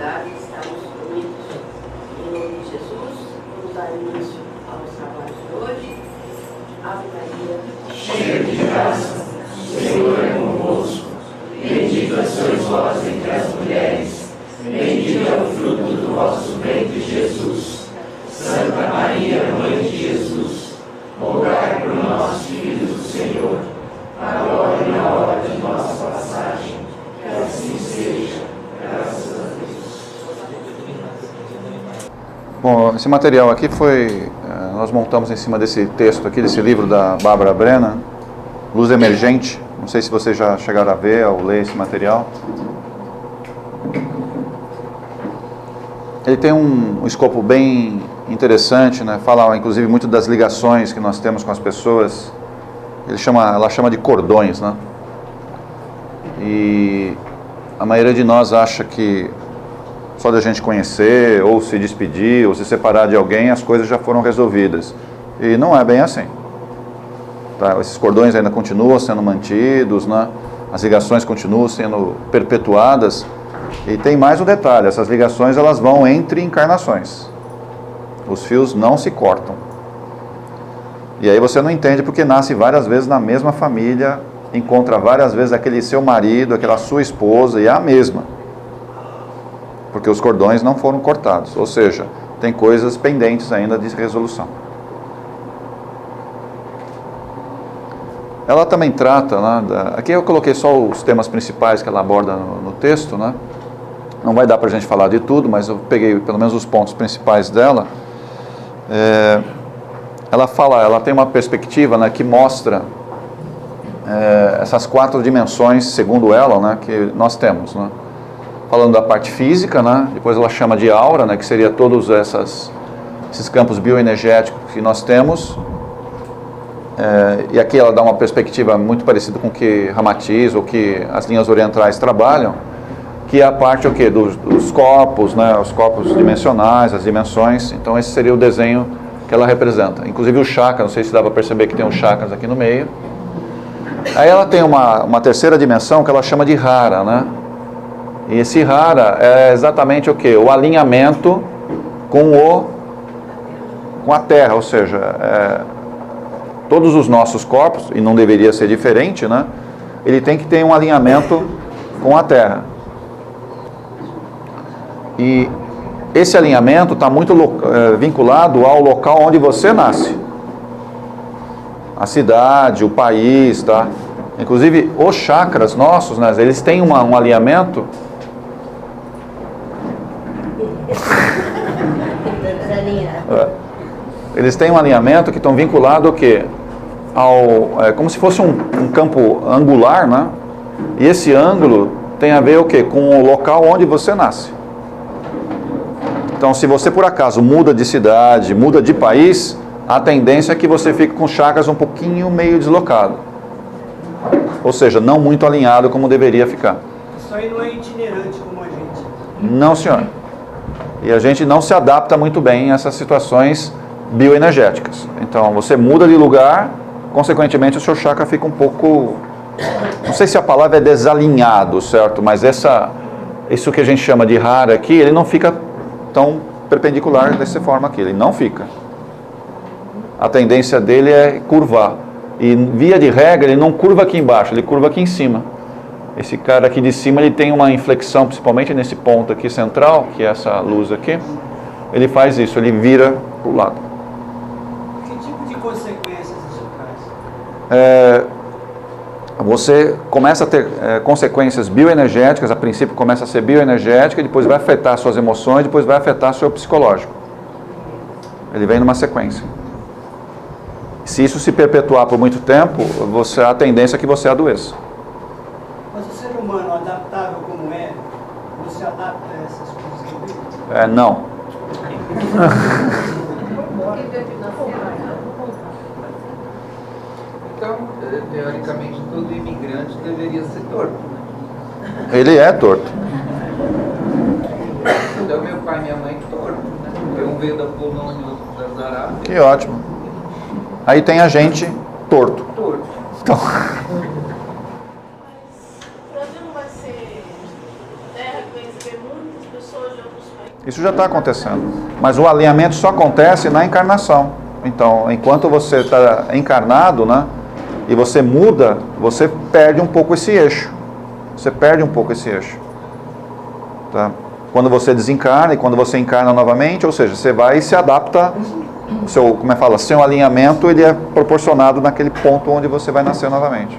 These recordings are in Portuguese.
obrigada e estamos unidos. Em nome de Jesus, vamos dar início aos trabalhos de hoje. Ave Maria, cheia de graça, o Senhor é convosco. Bendita sois vós entre as mulheres, bendito é o fruto do vosso ventre, Jesus. Santa Maria, Mãe de Jesus, rogai por nós, filhos do Senhor, agora e na hora de nossa passagem. Que assim seja, graças a Deus. Bom, esse material aqui nós montamos em cima desse texto aqui, desse livro da Bárbara Brennan, Luz Emergente. Não sei se vocês já chegaram a ver ou ler esse material. Ele tem um escopo bem interessante, né? Fala inclusive muito das ligações que nós temos com as pessoas. Ela chama de cordões, né? E a maioria de nós acha que só da gente conhecer, ou se despedir, ou se separar de alguém, as coisas já foram resolvidas. E não é bem assim. Tá? Esses cordões ainda continuam sendo mantidos, né? As ligações continuam sendo perpetuadas. E tem mais um detalhe, essas ligações elas vão entre encarnações. Os fios não se cortam. E aí você não entende porque nasce várias vezes na mesma família, encontra várias vezes aquele seu marido, aquela sua esposa, e é a mesma. Porque os cordões não foram cortados. Ou seja, tem coisas pendentes ainda de resolução. Ela também trata, né, aqui eu coloquei só os temas principais que ela aborda no texto, né? Não vai dar para a gente falar de tudo, mas eu peguei pelo menos os pontos principais dela. Ela tem uma perspectiva, né, que mostra essas 4 dimensões, segundo ela, né, que nós temos, né? Falando da parte física, né, depois ela chama de aura, né, que seria todos esses campos bioenergéticos que nós temos. E aqui ela dá uma perspectiva muito parecida com o que Ramatiz ou que as linhas orientais trabalham, que é a parte dos corpos, né, os corpos dimensionais, as dimensões. Então esse seria o desenho que ela representa. Inclusive o chakra, não sei se dá para perceber que tem os chakras aqui no meio. Aí ela tem uma terceira dimensão que ela chama de Hara, né? E esse Hara é exatamente o quê? O alinhamento com a Terra, ou seja, todos os nossos corpos, e não deveria ser diferente, né? Ele tem que ter um alinhamento com a Terra. E esse alinhamento está muito vinculado ao local onde você nasce. A cidade, o país, tá? Inclusive, os chakras nossos, né, eles têm um alinhamento. Eles têm um alinhamento que estão vinculados ao quê? Como se fosse um campo angular, né? E esse ângulo tem a ver o quê? Com o local onde você nasce. Então, se você por acaso muda de cidade, muda de país, a tendência é que você fique com chakras um pouquinho meio deslocado. Ou seja, não muito alinhado como deveria ficar. Isso aí não é itinerante como a gente. Não, senhor. E a gente não se adapta muito bem a essas situações bioenergéticas. Então, você muda de lugar, consequentemente o seu chakra fica um pouco... Não sei se a palavra é desalinhado, certo? Mas isso que a gente chama de Hara aqui, ele não fica tão perpendicular dessa forma aqui. Ele não fica. A tendência dele é curvar. E via de regra, ele não curva aqui embaixo, ele curva aqui em cima. Esse cara aqui de cima, ele tem uma inflexão, principalmente nesse ponto aqui central, que é essa luz aqui. Ele faz isso, ele vira para o lado. Que tipo de consequências isso traz? Você começa a ter consequências bioenergéticas, a princípio começa a ser bioenergética, depois vai afetar suas emoções, depois vai afetar seu psicológico. Ele vem numa sequência. Se isso se perpetuar por muito tempo, a tendência é que você adoeça. Mas o ser humano, adaptável como é, você adapta a essas coisas? Não. Então, teoricamente, todo imigrante deveria ser torto, né? Ele é torto. Então, meu pai e minha mãe torto, né? Um veio da Polônia e outro da Arábia. Que ótimo. Aí tem a gente torto. Torto. Então... Mas o Brasil não vai ser terra que vai receber muitas pessoas pessoas de outros países. Isso já está acontecendo. Mas o alinhamento só acontece na encarnação. Então, enquanto você está encarnado, né, e você muda, você perde um pouco esse eixo. Você perde um pouco esse eixo. Tá? Quando você desencarna e quando você encarna novamente, ou seja, você vai e se adapta, o seu, como é que fala, seu alinhamento ele é proporcionado naquele ponto onde você vai nascer novamente.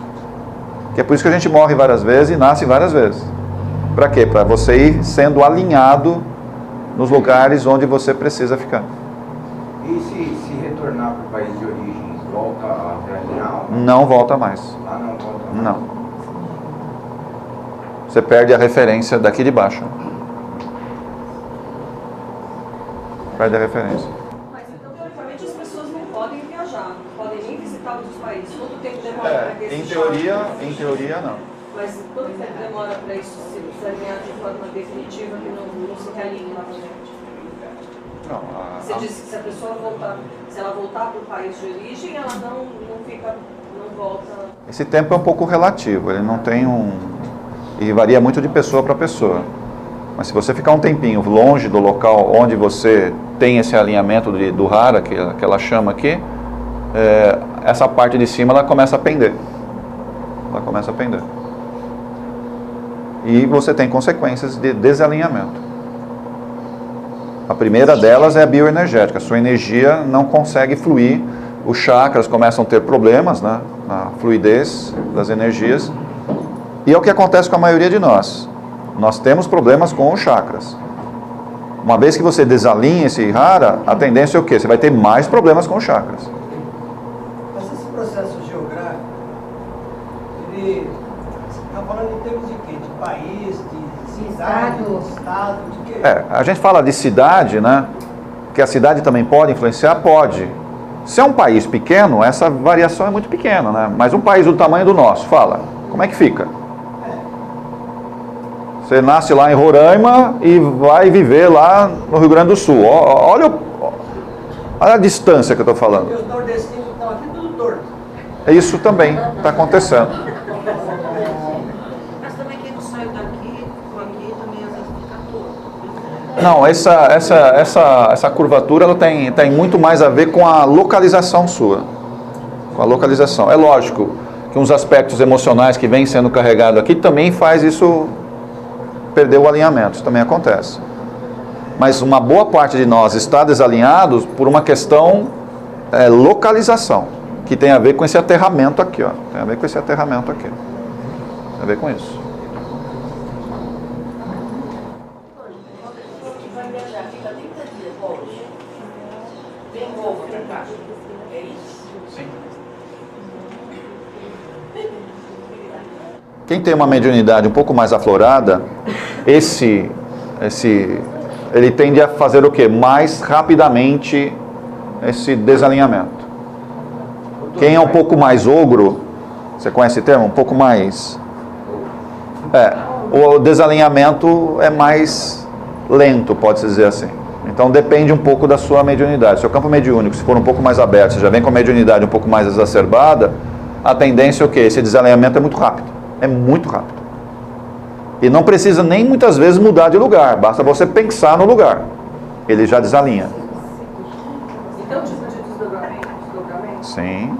Que é por isso que a gente morre várias vezes e nasce várias vezes. Para quê? Para você ir sendo alinhado nos lugares onde você precisa ficar. E se retornar para o país de origem, volta a realidade? Não volta mais. Ah, não volta mais. Não. Você perde a referência daqui de baixo. Perde a referência. Mas então, teoricamente, as pessoas não podem viajar, não podem nem visitar outros países. Quanto tempo demora para que esse Em teoria não. Mas quanto tempo demora para isso se alinhar de forma definitiva que não se realinhe novamente? Não, Você disse que se a pessoa voltar, se ela voltar para o país de origem, ela não volta. esse tempo é um pouco relativo, ele não tem e varia muito de pessoa para pessoa. Mas se você ficar um tempinho longe do local onde você tem esse alinhamento do Hara, que ela chama aqui, essa parte de cima ela começa a pender. Ela começa a pender. E você tem consequências de desalinhamento. A primeira delas é a bioenergética. A sua energia não consegue fluir, os chakras começam a ter problemas, né, na fluidez das energias. E é o que acontece com a maioria de nós. Nós temos problemas com os chakras. Uma vez que você desalinha esse Hara, a tendência é o quê? Você vai ter mais problemas com os chakras. Mas esse processo geográfico, ele está falando em termos de quê? De país, de cidade, de estado, de quê? A gente fala de cidade, né? Que a cidade também pode influenciar? Pode. Se é um país pequeno, essa variação é muito pequena, né? Mas um país do tamanho do nosso, fala, como é que fica? Você nasce lá em Roraima e vai viver lá no Rio Grande do Sul. Olha a distância que eu estou falando. E os nordestinos estão aqui tudo torto. Isso também está acontecendo. Mas também quem não saiu daqui, ficou aqui, também às vezes fica torto. Não, essa curvatura ela tem muito mais a ver com a localização sua. Com a localização. É lógico que uns aspectos emocionais que vêm sendo carregados aqui também faz isso perder o alinhamento. Isso também acontece. Mas uma boa parte de nós está desalinhados por uma questão localização, que tem a ver com esse aterramento aqui, ó. Tem a ver com esse aterramento aqui. Tem a ver com isso. Uma pessoa que vai viajar, fica 30 dias longe, tem voo para cá. É isso? Sim. Quem tem uma mediunidade um pouco mais aflorada, ele tende a fazer o quê? Mais rapidamente esse desalinhamento. Quem é um pouco mais ogro, você conhece esse termo? Um pouco mais... o desalinhamento é mais lento, pode-se dizer assim. Então depende um pouco da sua mediunidade. Seu campo mediúnico, se for um pouco mais aberto, você já vem com a mediunidade um pouco mais exacerbada, a tendência é o quê? Esse desalinhamento é muito rápido. É muito rápido. E não precisa nem muitas vezes mudar de lugar. Basta você pensar no lugar. Ele já desalinha. Então, tipo de desdobramento? Sim.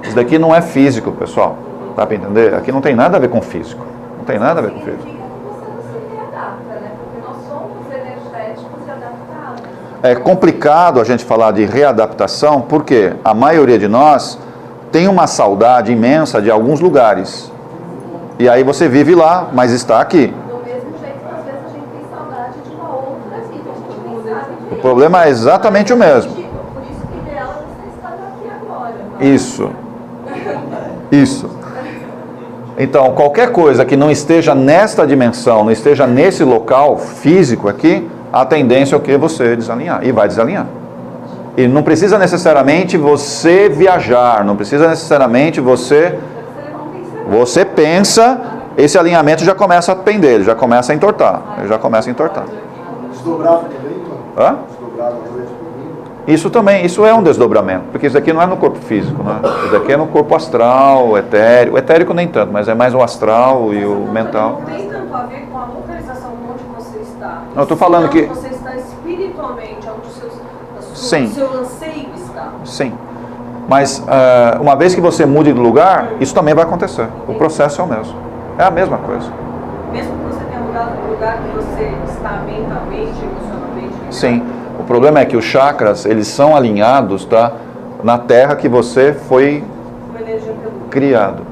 Isso daqui não é físico, pessoal. Dá para entender? Aqui não tem nada a ver com físico. Não tem nada a ver com físico. Significa que você não se readapta, né? Porque nós somos energéticos e adaptáveis. É complicado a gente falar de readaptação, porque a maioria de nós tem uma saudade imensa de alguns lugares. E aí você vive lá, mas está aqui. Do mesmo jeito que às vezes a gente tem saudade de uma outra vida, a gente nem sabe O problema é exatamente o mesmo. Por isso que o ideal é você estar aqui agora. Isso. Isso. Então, qualquer coisa que não esteja nesta dimensão, não esteja nesse local físico aqui, a tendência é o que? Você desalinhar. E vai desalinhar. E não precisa necessariamente você viajar, não precisa necessariamente você pensa, esse alinhamento já começa a pender, ele já começa a entortar. Ele já começa a entortar. Desdobrado também, Hã? desdobrado durante o dia. Isso também, isso é um desdobramento, porque isso aqui não é no corpo físico, né? Isso daqui é no corpo astral, etérico nem tanto, mas é mais o astral e o mental. Não tem tanto a ver com a localização onde você está. Eu estou falando Não, que... você está espiritualmente onde o Sim. seu anseio está. Sim. Mas uma vez que você mude de lugar, isso também vai acontecer. O processo é o mesmo. É a mesma coisa. Mesmo que você tenha mudado do lugar que você está mentalmente, emocionalmente ligado. Sim. O problema é que os chakras, eles são alinhados, tá, na terra que você foi Uma energia telúrica. criado.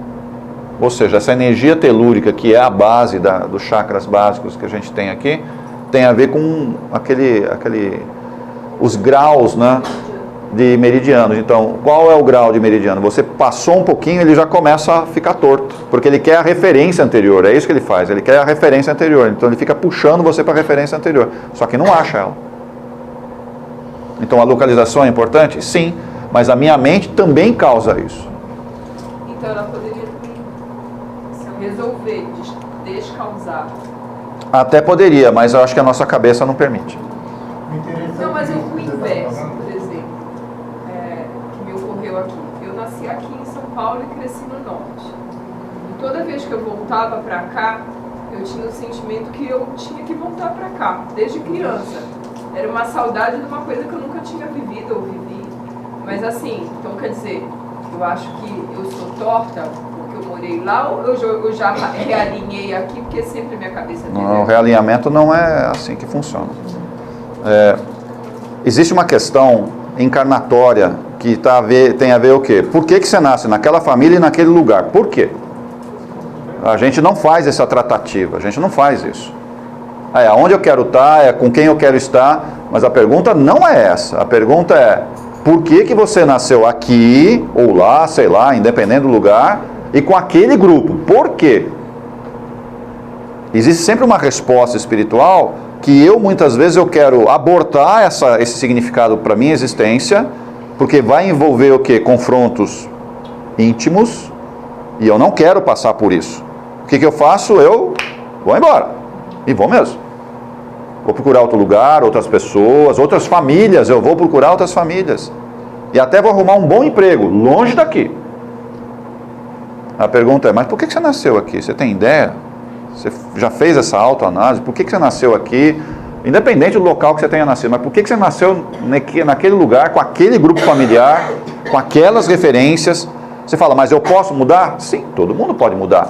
Ou seja, essa energia telúrica, que é a base dos chakras básicos que a gente tem aqui, tem a ver com os graus, né, de meridianos. Então, qual é o grau de meridiano? Você passou um pouquinho, ele já começa a ficar torto, porque ele quer a referência anterior, é isso que ele faz, ele quer a referência anterior, então ele fica puxando você para a referência anterior, só que não acha ela. Então a localização é importante? Sim, mas a minha mente também causa isso. Então ela poderia, se eu resolver descausar. Até poderia, mas eu acho que a nossa cabeça não permite. Não, mas o inverso, por exemplo, que me ocorreu aqui. Eu nasci aqui em São Paulo e cresci no norte. E toda vez que eu voltava para cá, eu tinha o sentimento que eu tinha que voltar para cá, desde criança. Era uma saudade de uma coisa que eu nunca tinha vivido ou vivi. Mas assim, então quer dizer, eu acho que eu sou torta porque eu morei lá ou eu já realinhei aqui porque sempre minha cabeça... Não, o realinhamento não é assim que funciona. Existe uma questão encarnatória que tem a ver o quê? Por que você nasce naquela família e naquele lugar? Por quê? A gente não faz essa tratativa, a gente não faz isso. Aonde eu quero estar, é com quem eu quero estar, mas a pergunta não é essa. A pergunta é, por que você nasceu aqui, ou lá, sei lá, independente do lugar, e com aquele grupo? Por quê? Existe sempre uma resposta espiritual que muitas vezes, eu quero abortar esse significado para a minha existência, porque vai envolver o quê? Confrontos íntimos, e eu não quero passar por isso. O que eu faço? Eu vou embora. E vou mesmo. Vou procurar outro lugar, outras pessoas, outras famílias. Eu vou procurar outras famílias. E até vou arrumar um bom emprego, longe daqui. A pergunta é, mas por que você nasceu aqui? Você tem ideia? Você já fez essa autoanálise? Por que você nasceu aqui? Independente do local que você tenha nascido, mas por que você nasceu naquele lugar, com aquele grupo familiar, com aquelas referências? Você fala, mas eu posso mudar? Sim, todo mundo pode mudar.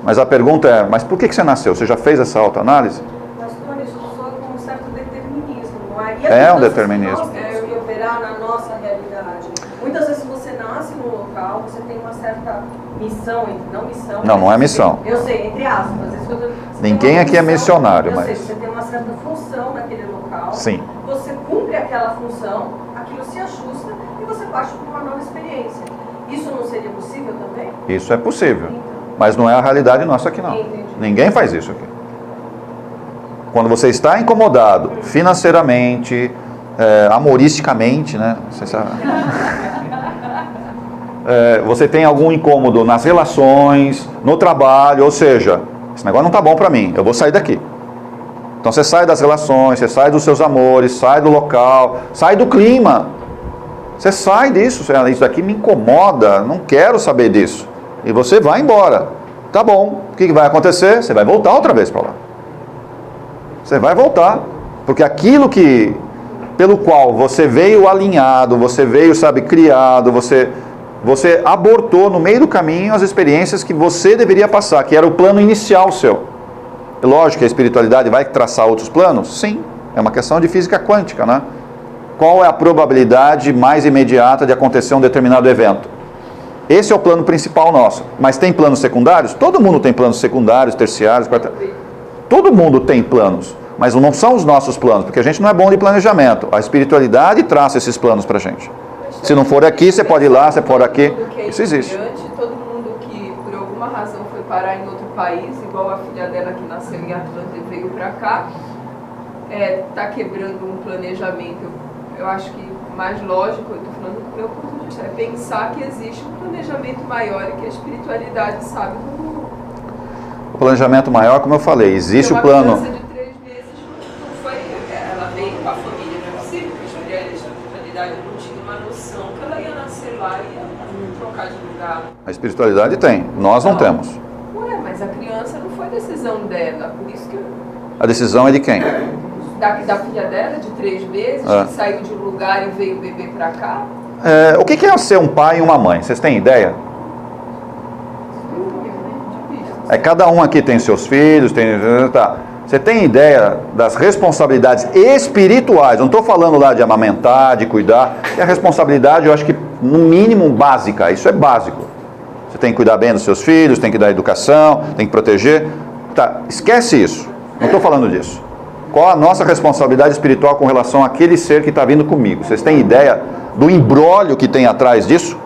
Mas a pergunta é, mas por que você nasceu? Você já fez essa autoanálise? Mas, Tony, isso soa com um certo determinismo, não é? É um determinismo. Nós temos que operar na nossa realidade. Muitas vezes você nasce no local, você tem uma certa missão, não missão. Não é missão. Eu sei, entre aspas. Ninguém aqui é missionário, mas... Eu sei, você tem uma certa função naquele local. Sim. Você cumpre aquela função, aquilo se ajusta e você parte para uma nova experiência. Isso não seria possível também? Isso é possível. Mas não é a realidade nossa aqui, não. Entendi. Ninguém faz isso aqui. Quando você está incomodado financeiramente, amoristicamente, né? Você sabe. Você tem algum incômodo nas relações, no trabalho, ou seja, esse negócio não está bom para mim, eu vou sair daqui. Então você sai das relações, você sai dos seus amores, sai do local, sai do clima. Você sai disso, isso daqui me incomoda, não quero saber disso. E você vai embora. Tá bom, o que vai acontecer? Você vai voltar outra vez para lá. Você vai voltar. Porque aquilo pelo qual você veio alinhado, você veio, criado, você abortou no meio do caminho as experiências que você deveria passar, que era o plano inicial seu. É lógico que a espiritualidade vai traçar outros planos? Sim, é uma questão de física quântica, né? Qual é a probabilidade mais imediata de acontecer um determinado evento? Esse é o plano principal nosso. Mas tem planos secundários? Todo mundo tem planos secundários, terciários, quartários. Todo mundo tem planos, mas não são os nossos planos, porque a gente não é bom de planejamento. A espiritualidade traça esses planos pra gente. Se não for aqui, você pode ir lá, você pode aqui. Isso existe. Todo mundo que por alguma razão foi parar em outro país, igual a filha dela que nasceu em Atlanta e veio para cá, está quebrando um planejamento. Eu acho que mais lógico, eu estou falando do meu ponto de vista, é pensar que existe um planejamento maior e que a espiritualidade sabe como... O planejamento maior, como eu falei, existe o plano... Uma criança de 3 meses não foi... Ela veio com a família, não é possível que a espiritualidade não tinha uma noção que ela ia nascer lá e ia trocar de lugar. A espiritualidade tem, nós não temos. Ué, mas a criança não foi decisão dela, por isso que A decisão é de quem? Da filha dela, de 3 meses, que saiu de um lugar e veio beber pra cá? O que é ser um pai e uma mãe? Vocês têm ideia? Cada um aqui tem seus filhos, tá. Você tem ideia das responsabilidades espirituais? Não estou falando lá de amamentar, de cuidar. É a responsabilidade, eu acho que no mínimo básica. Isso é básico. Você tem que cuidar bem dos seus filhos, tem que dar educação, tem que proteger. Tá, esquece isso. Não estou falando disso. Qual a nossa responsabilidade espiritual com relação àquele ser que está vindo comigo? Vocês têm ideia do imbróglio que tem atrás disso?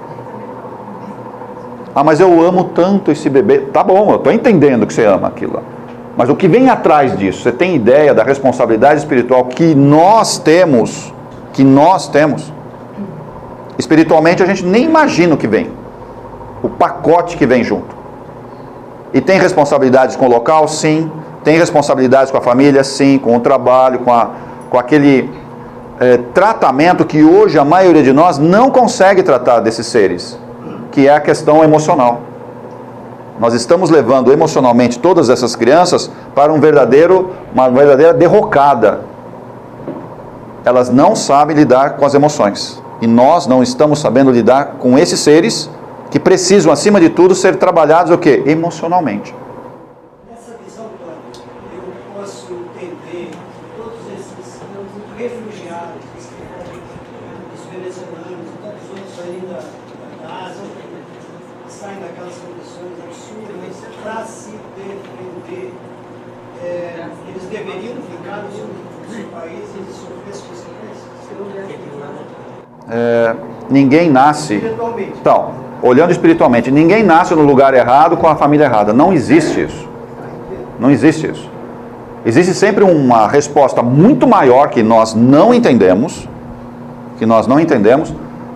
Ah, mas eu amo tanto esse bebê. Tá bom, eu estou entendendo que você ama aquilo lá. Mas o que vem atrás disso? Você tem ideia da responsabilidade espiritual que nós temos? Espiritualmente a gente nem imagina o que vem. O pacote que vem junto. E tem responsabilidades com o local? Sim. Tem responsabilidades com a família? Sim. Com o trabalho, com aquele tratamento que hoje a maioria de nós não consegue tratar desses seres, que é a questão emocional. Nós estamos levando emocionalmente todas essas crianças para uma verdadeira derrocada. Elas não sabem lidar com as emoções. E nós não estamos sabendo lidar com esses seres que precisam, acima de tudo, ser trabalhados o quê? Emocionalmente. Nessa visão, eu posso entender todos esses refugiados, os venezuelanos e tantos outros aí da Ásia, que saem daquelas condições absurdas para se defender. Eles deveriam ficar no seu país e sofrer as consequências? Ninguém nasce... Espiritualmente. Então, olhando espiritualmente, ninguém nasce no lugar errado com a família errada. Não existe isso. Não existe isso. Existe sempre uma resposta muito maior que nós não entendemos,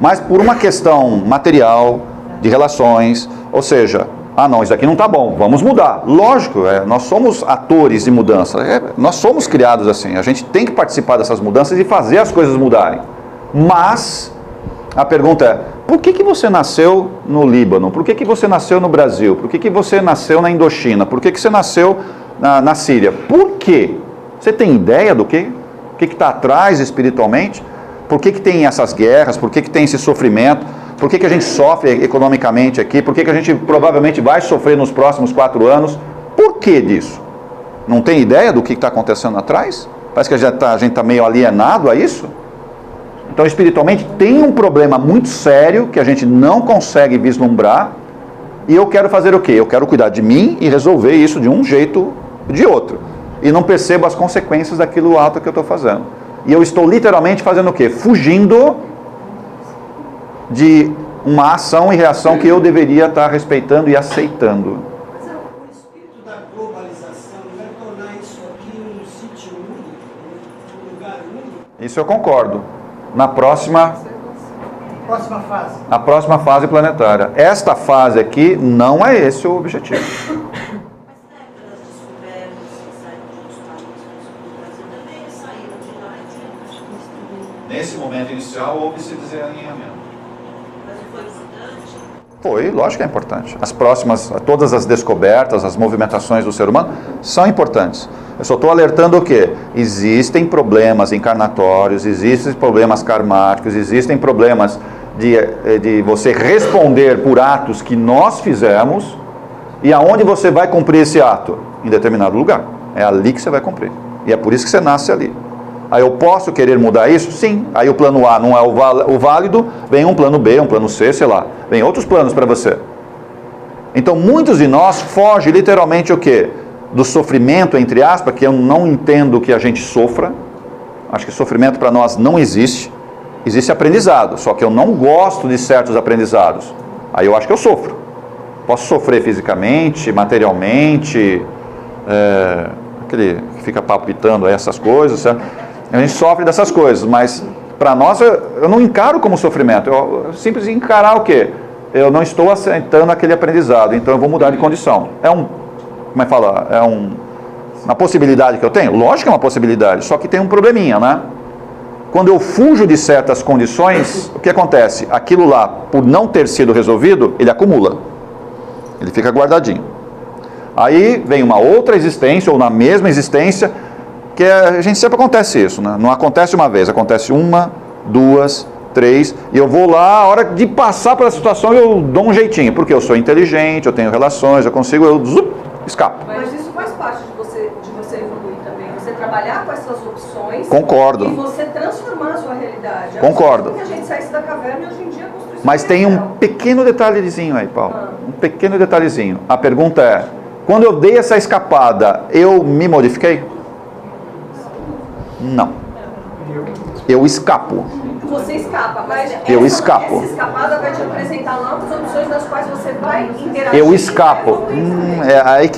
mas por uma questão material, de relações, ou seja, não, isso aqui não está bom, vamos mudar. Lógico, nós somos atores de mudança, nós somos criados assim, a gente tem que participar dessas mudanças e fazer as coisas mudarem. Mas a pergunta é, por que você nasceu no Líbano? Por que você nasceu no Brasil? Por que você nasceu na Indochina? Por que você nasceu na Síria? Por quê? Você tem ideia do quê? O que está atrás espiritualmente? Por que tem essas guerras? Por que tem esse sofrimento? Por que a gente sofre economicamente aqui? Por que a gente provavelmente vai sofrer nos próximos 4 anos? Por que disso? Não tem ideia do que está acontecendo atrás? Parece que a gente está meio alienado a isso. Então, espiritualmente, tem um problema muito sério que a gente não consegue vislumbrar. E eu quero fazer o quê? Eu quero cuidar de mim e resolver isso de um jeito ou de outro. E não percebo as consequências daquilo ato que eu estou fazendo. E eu estou literalmente fazendo o quê? Fugindo de uma ação e reação que eu deveria estar respeitando e aceitando. Mas o espírito da globalização vai tornar isso aqui um sítio único, um lugar único? Isso eu concordo. Na próxima fase planetária. Esta fase aqui não é esse o objetivo. Mas pelas descobertas que saíram de outros países, o Brasil também saíram de lá e tinha. Nesse momento inicial houve esse desalinhamento. Mas foi importante? Foi, lógico que é importante. As próximas, todas as descobertas, as movimentações do ser humano são importantes. Eu só estou alertando o quê? Existem problemas encarnatórios, existem problemas karmáticos, existem problemas de você responder por atos que nós fizemos. E aonde você vai cumprir esse ato? Em determinado lugar. É ali que você vai cumprir. E é por isso que você nasce ali. Aí eu posso querer mudar isso? Sim. Aí o plano A não é o válido, vem um plano B, um plano C, sei lá. Vem outros planos para você. Então muitos de nós fogem literalmente o quê? Do sofrimento, entre aspas, que eu não entendo que a gente sofra. Acho que sofrimento para nós não existe. Existe aprendizado, só que eu não gosto de certos aprendizados. Aí eu acho que eu sofro. Posso sofrer fisicamente, materialmente, aquele que fica palpitando aí essas coisas, certo? A gente sofre dessas coisas, mas para nós eu não encaro como sofrimento. Eu simplesmente encarar o quê? Eu não estou aceitando aquele aprendizado, então eu vou mudar de condição. Uma possibilidade que eu tenho? Lógico que é uma possibilidade, só que tem um probleminha, né? Quando eu fujo de certas condições, o que acontece? Aquilo lá, por não ter sido resolvido, ele acumula. Ele fica guardadinho. Aí vem uma outra existência, ou na mesma existência, que a gente sempre acontece isso, né? Não acontece uma vez, acontece 1, 2, 3, e eu vou lá, a hora de passar pela situação eu dou um jeitinho, porque eu sou inteligente, eu tenho relações, eu consigo, eu escapo. Mas isso faz parte de você evoluir também, você trabalhar com essas opções. Concordo. E você transformar a sua realidade. Concordo. Que a gente saísse da caverna e hoje em dia construir. Mas tem um pequeno detalhezinho aí, Paulo. Um pequeno detalhezinho. A pergunta é, quando eu dei essa escapada, eu me modifiquei? Não. Eu escapo. Você escapa, mas Eu escapo. essa escapada vai te apresentar novas opções das quais você vai interagir. Eu escapo. É aí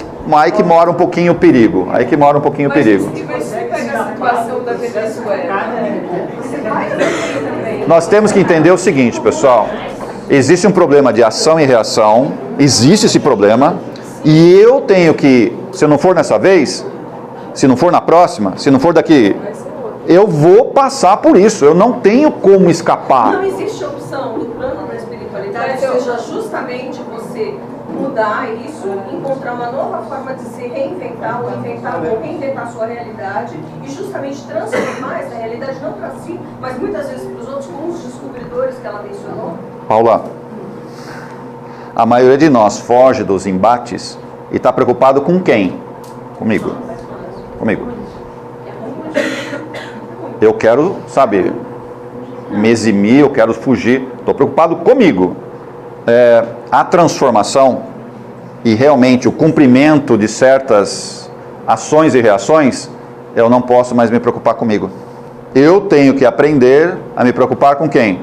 que mora um pouquinho o perigo. Aí que mora um pouquinho o perigo. Mas se pega a situação da Venezuela, Você vai evoluir também. Nós temos que entender o seguinte, pessoal. Existe um problema de ação e reação. Existe esse problema. E eu tenho que, se eu não for nessa vez, se não for na próxima, se não for daqui, eu vou passar por isso. Eu não tenho como escapar. Não existe opção no plano da espiritualidade, seja justamente você mudar isso, encontrar uma nova forma de se reinventar, ou reinventar a sua realidade e justamente transformar essa realidade não para si, mas muitas vezes para os outros, como os descobridores que ela mencionou. Paula, a maioria de nós foge dos embates e está preocupado com quem? Comigo. Comigo. Eu quero, sabe, me eximir, eu quero fugir. Estou preocupado comigo. A transformação e realmente o cumprimento de certas ações e reações, eu não posso mais me preocupar comigo. Eu tenho que aprender a me preocupar com quem?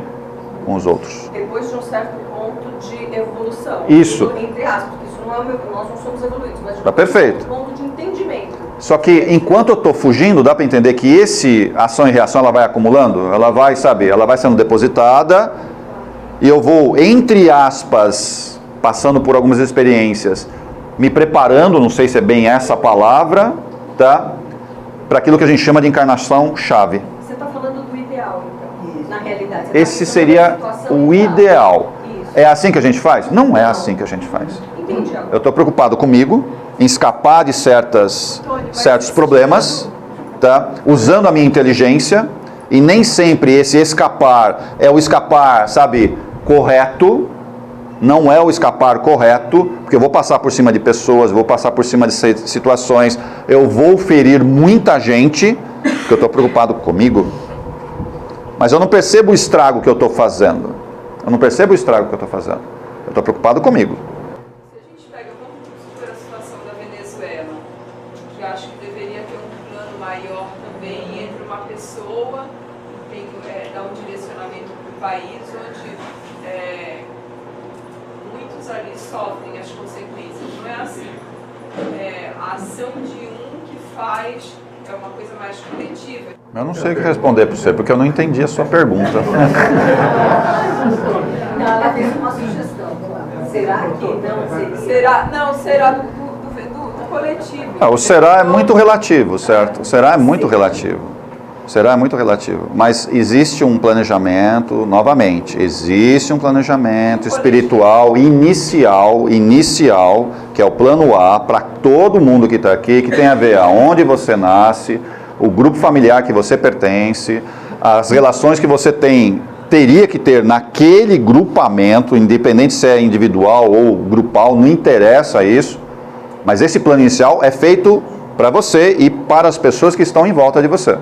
Com os outros. Depois de um certo ponto de evolução. Isso. Entre aspas, isso não é nós não somos evoluídos, mas Tá perfeito. um ponto de entendimento. Só que enquanto eu estou fugindo, dá para entender que esse ação e reação ela vai acumulando, ela vai, sabe, ela vai sendo depositada e eu vou, entre aspas, passando por algumas experiências, me preparando, não sei se é bem essa palavra, tá? Para aquilo que a gente chama de encarnação chave. Você está falando do ideal, então, na realidade. Esse seria o ideal. É assim que a gente faz? Não é assim que a gente faz. Entendi. Eu estou preocupado comigo, em escapar de certos problemas, tá? Usando a minha inteligência, e nem sempre esse escapar é o escapar, sabe, correto. Não é o escapar correto, porque eu vou passar por cima de pessoas, vou passar por cima de situações, eu vou ferir muita gente, porque eu estou preocupado comigo, mas eu não percebo o estrago que eu estou fazendo. Eu não percebo o estrago que eu estou fazendo. Eu estou preocupado comigo. se a gente pega, vamos supor a situação da Venezuela, que acho que deveria ter um plano maior também entre uma pessoa que tem, dá um direcionamento para o país, onde muitos ali sofrem as consequências. Não é assim. A ação de um que faz é uma coisa mais coletiva. Eu não sei o que responder para você, porque eu não entendi a sua pergunta. Não, ela fez uma sugestão. Será que não seria? Será do coletivo. O será é muito relativo, certo? O será é muito relativo. Será é muito relativo. Mas existe um planejamento, novamente, existe um planejamento espiritual inicial, que é o plano A, para todo mundo que está aqui, que tem a ver aonde você nasce, o grupo familiar que você pertence, as relações que você teria que ter naquele grupamento, independente se é individual ou grupal, não interessa isso, mas esse plano inicial é feito para você e para as pessoas que estão em volta de você.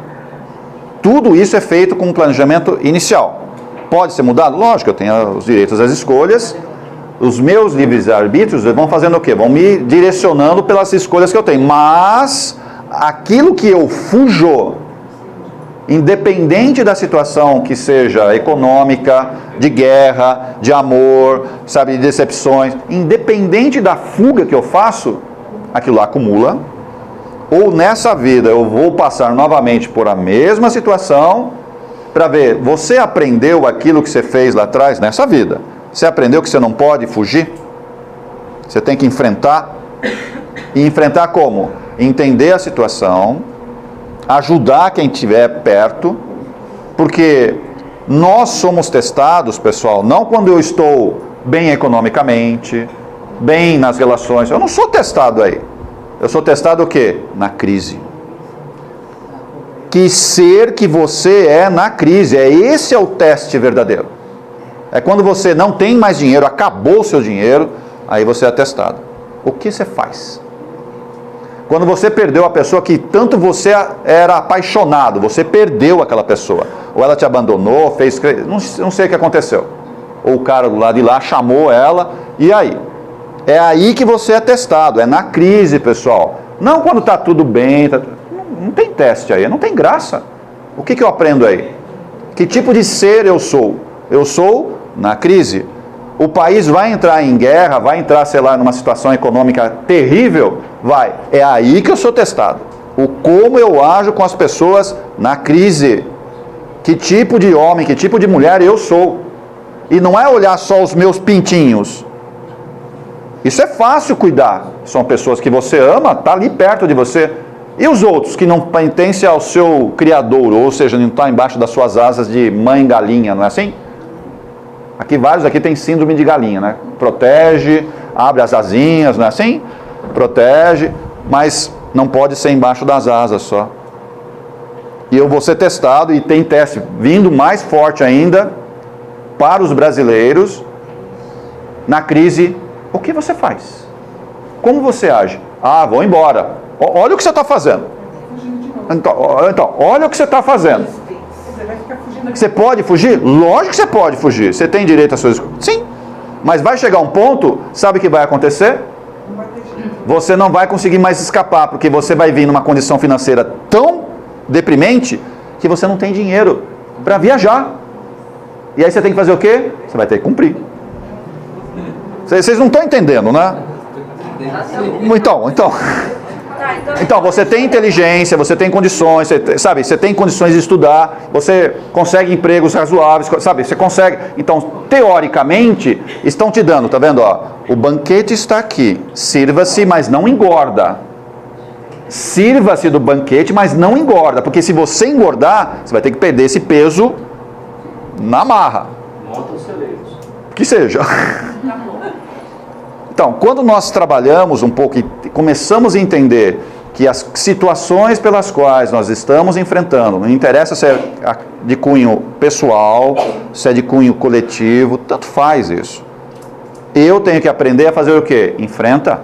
Tudo isso é feito com um planejamento inicial. Pode ser mudado? Lógico, eu tenho os direitos às escolhas. Os meus livres-arbítrios vão fazendo o quê? Vão me direcionando pelas escolhas que eu tenho. Mas aquilo que eu fujo, independente da situação que seja econômica, de guerra, de amor, sabe, de decepções, independente da fuga que eu faço, aquilo lá acumula. Ou nessa vida eu vou passar novamente por a mesma situação para ver, você aprendeu aquilo que você fez lá atrás nessa vida? Você aprendeu que você não pode fugir? Você tem que enfrentar. E enfrentar como? Entender a situação, ajudar quem estiver perto, porque nós somos testados, pessoal, não quando eu estou bem economicamente, bem nas relações. Eu não sou testado aí. Eu sou testado o quê? Na crise. Que ser que você é na crise. Esse é o teste verdadeiro. É quando você não tem mais dinheiro, acabou o seu dinheiro, aí você é testado. O que você faz? Quando você perdeu a pessoa que tanto você era apaixonado, você perdeu aquela pessoa. Ou ela te abandonou, fez... Não sei o que aconteceu. Ou o cara do lado de lá chamou ela, e aí? É aí que você é testado, é na crise, pessoal. Não quando está tudo bem, não tem teste aí, não tem graça. O que eu aprendo aí? Que tipo de ser eu sou? Eu sou na crise. O país vai entrar em guerra, vai entrar, sei lá, numa situação econômica terrível, vai. É aí que eu sou testado. O como eu ajo com as pessoas na crise. Que tipo de homem, que tipo de mulher eu sou. E não é olhar só os meus pintinhos. Isso é fácil cuidar. São pessoas que você ama, está ali perto de você. E os outros que não pertencem ao seu criador, ou seja, não está embaixo das suas asas de mãe galinha, não é assim? Aqui vários aqui têm síndrome de galinha, né? Protege, abre as asinhas, não é assim? Protege, mas não pode ser embaixo das asas só. E eu vou ser testado, e tem teste vindo mais forte ainda para os brasileiros na crise. O que você faz? Como você age? Ah, vou embora. Olha o que você está fazendo. Então, olha o que você está fazendo. Você pode fugir? Lógico que você pode fugir. Você tem direito às suas... Sim. Mas vai chegar um ponto, sabe o que vai acontecer? Você não vai conseguir mais escapar, porque você vai vir numa condição financeira tão deprimente que você não tem dinheiro para viajar. E aí você tem que fazer o quê? Você vai ter que cumprir. Vocês não estão entendendo, né? Então, você tem inteligência, você tem condições, você tem condições de estudar, você consegue empregos razoáveis, sabe? Você consegue. Então, teoricamente, estão te dando, tá vendo? Ó, o banquete está aqui, sirva-se, mas não engorda. Sirva-se do banquete, mas não engorda, porque se você engordar, você vai ter que perder esse peso na marra. Monta os celeiros. Que seja. Então, quando nós trabalhamos um pouco e começamos a entender que as situações pelas quais nós estamos enfrentando, não interessa se é de cunho pessoal, se é de cunho coletivo, tanto faz isso. Eu tenho que aprender a fazer o quê? Enfrenta.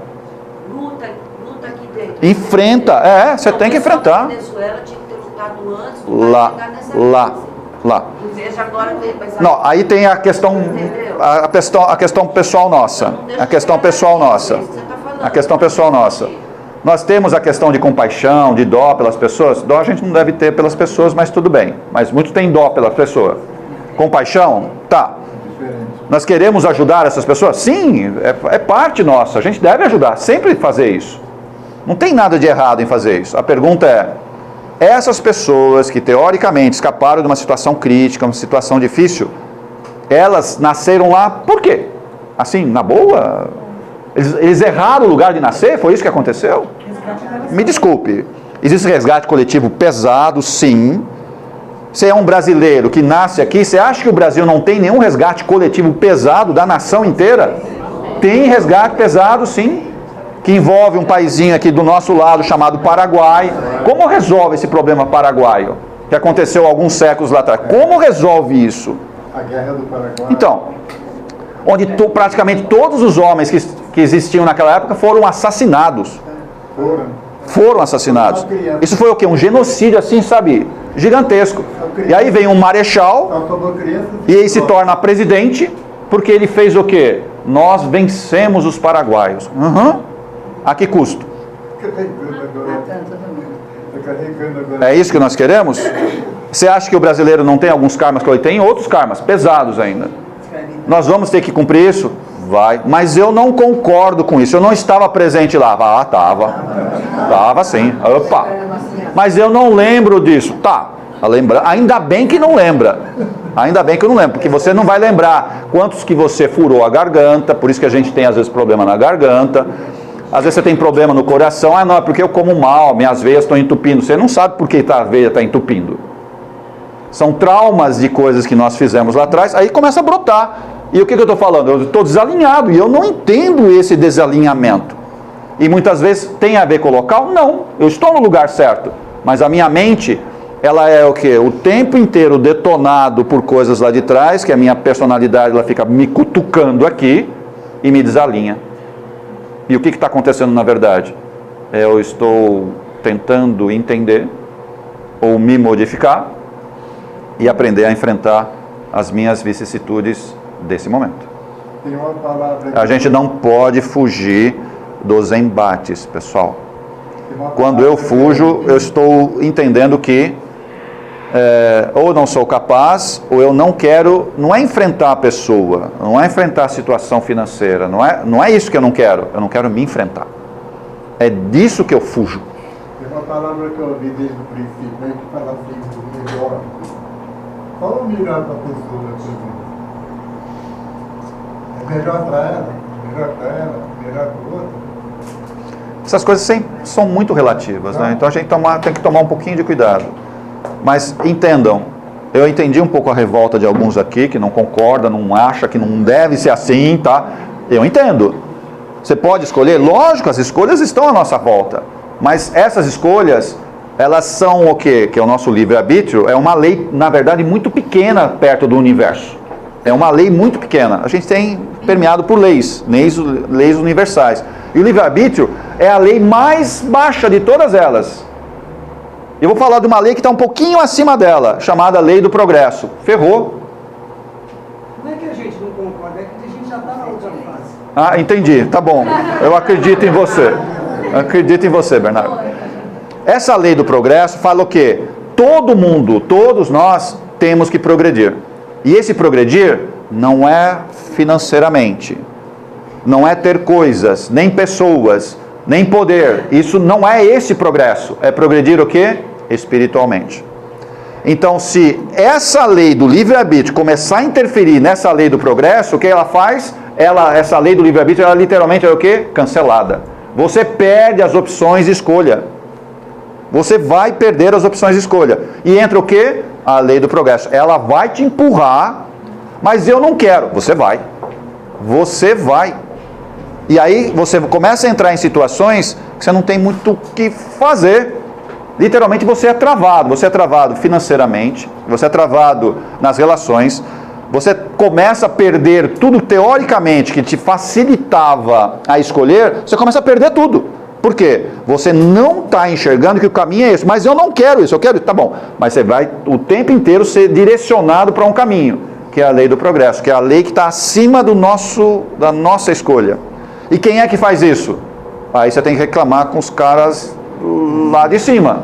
Luta aqui dentro. Enfrenta, você tem que enfrentar. A Venezuela tinha que ter lutado antes, lá. Em vez de agora ter, não, aí tem a questão, a questão pessoal nossa. A questão pessoal nossa. A questão pessoal nossa. Nós temos a questão de compaixão, de dó pelas pessoas. Dó a gente não deve ter pelas pessoas, mas tudo bem. Mas muitos têm dó pela pessoa. Compaixão? Tá. Nós queremos ajudar essas pessoas? Sim, é parte nossa. A gente deve ajudar, sempre fazer isso. Não tem nada de errado em fazer isso. A pergunta é, essas pessoas que teoricamente escaparam de uma situação crítica, uma situação difícil, elas nasceram lá por quê? Assim, na boa? Eles erraram o lugar de nascer? Foi isso que aconteceu? Me desculpe. Existe resgate coletivo pesado, sim. Você é um brasileiro que nasce aqui, você acha que o Brasil não tem nenhum resgate coletivo pesado da nação inteira? Tem resgate pesado, sim. Que envolve um paizinho aqui do nosso lado chamado Paraguai. Como resolve esse problema paraguaio? Que aconteceu alguns séculos lá atrás. Como resolve isso? A Guerra do Paraguai. Então, onde praticamente todos os homens que existiam naquela época foram assassinados. Foram assassinados. Isso foi o quê? Um genocídio assim, sabe? Gigantesco. E aí vem um marechal e ele se torna presidente porque ele fez o quê? Nós vencemos os paraguaios. A que custo? É isso que nós queremos? Você acha que o brasileiro não tem alguns karmas que ele tem? Outros karmas, pesados ainda. Nós vamos ter que cumprir isso? Vai. Mas eu não concordo com isso. Eu não estava presente lá. Ah, Tava sim. Opa. Mas eu não lembro disso. Tá. Ainda bem que não lembra. Ainda bem que eu não lembro. Porque você não vai lembrar quantos que você furou a garganta. Por isso que a gente tem às vezes problema na garganta. Às vezes você tem problema no coração. Ah, não, é porque eu como mal, minhas veias estão entupindo. Você não sabe por que a veia está entupindo. São traumas de coisas que nós fizemos lá atrás. Aí começa a brotar. E o que eu estou falando? Eu estou desalinhado e eu não entendo esse desalinhamento. E muitas vezes tem a ver com o local? Não, eu estou no lugar certo. Mas a minha mente, ela é o quê? O tempo inteiro detonado por coisas lá de trás, que a minha personalidade ela fica me cutucando aqui e me desalinha. E o que está acontecendo na verdade? Eu estou tentando entender ou me modificar e aprender a enfrentar as minhas vicissitudes desse momento. Tem uma palavra A gente não pode fugir dos embates, pessoal. Quando eu fujo, eu estou entendendo que ou não sou capaz, ou eu não quero, não é enfrentar a pessoa, não é enfrentar a situação financeira, não é isso que eu não quero me enfrentar. É disso que eu fujo. Tem uma palavra que eu ouvi desde o princípio, né, que fala assim, melhor. Fala melhor para a pessoa, é melhor para ela, melhor para o outro. Essas coisas são muito relativas, né? Então a gente tem que tomar um pouquinho de cuidado. Mas entendam, eu entendi um pouco a revolta de alguns aqui que não concordam, não acham que não deve ser assim, tá? Eu entendo. Você pode escolher, lógico, as escolhas estão à nossa volta. Mas essas escolhas, elas são o quê? Que é o nosso livre-arbítrio, é uma lei, na verdade, muito pequena perto do universo. É uma lei muito pequena. A gente tem permeado por leis universais. E o livre-arbítrio é a lei mais baixa de todas elas. Eu vou falar de uma lei que está um pouquinho acima dela, chamada lei do progresso. Ferrou. Não é que a gente não concorda, é que a gente já está na outra fase. Ah, entendi. Tá bom. Eu acredito em você. Acredito em você, Bernardo. Essa lei do progresso fala o quê? Todo mundo, todos nós temos que progredir. E esse progredir não é financeiramente, não é ter coisas, nem pessoas, nem poder. Isso não é esse progresso. É progredir o quê? Espiritualmente. Então, se essa lei do livre-arbítrio começar a interferir nessa lei do progresso, o que ela faz? Essa lei do livre-arbítrio, ela literalmente é o quê? Cancelada. Você perde as opções de escolha. Você vai perder as opções de escolha. E entra o quê? A lei do progresso. Ela vai te empurrar, mas eu não quero. Você vai. Você vai. E aí você começa a entrar em situações que você não tem muito o que fazer. Literalmente você é travado. Você é travado financeiramente, você é travado nas relações, você começa a perder tudo teoricamente que te facilitava a escolher, você começa a perder tudo. Por quê? Você não está enxergando que o caminho é esse. Mas eu não quero isso, eu quero isso. Tá bom, mas você vai o tempo inteiro ser direcionado para um caminho, que é a lei do progresso, que é a lei que está acima da nossa escolha. E quem é que faz isso? Aí você tem que reclamar com os caras lá de cima,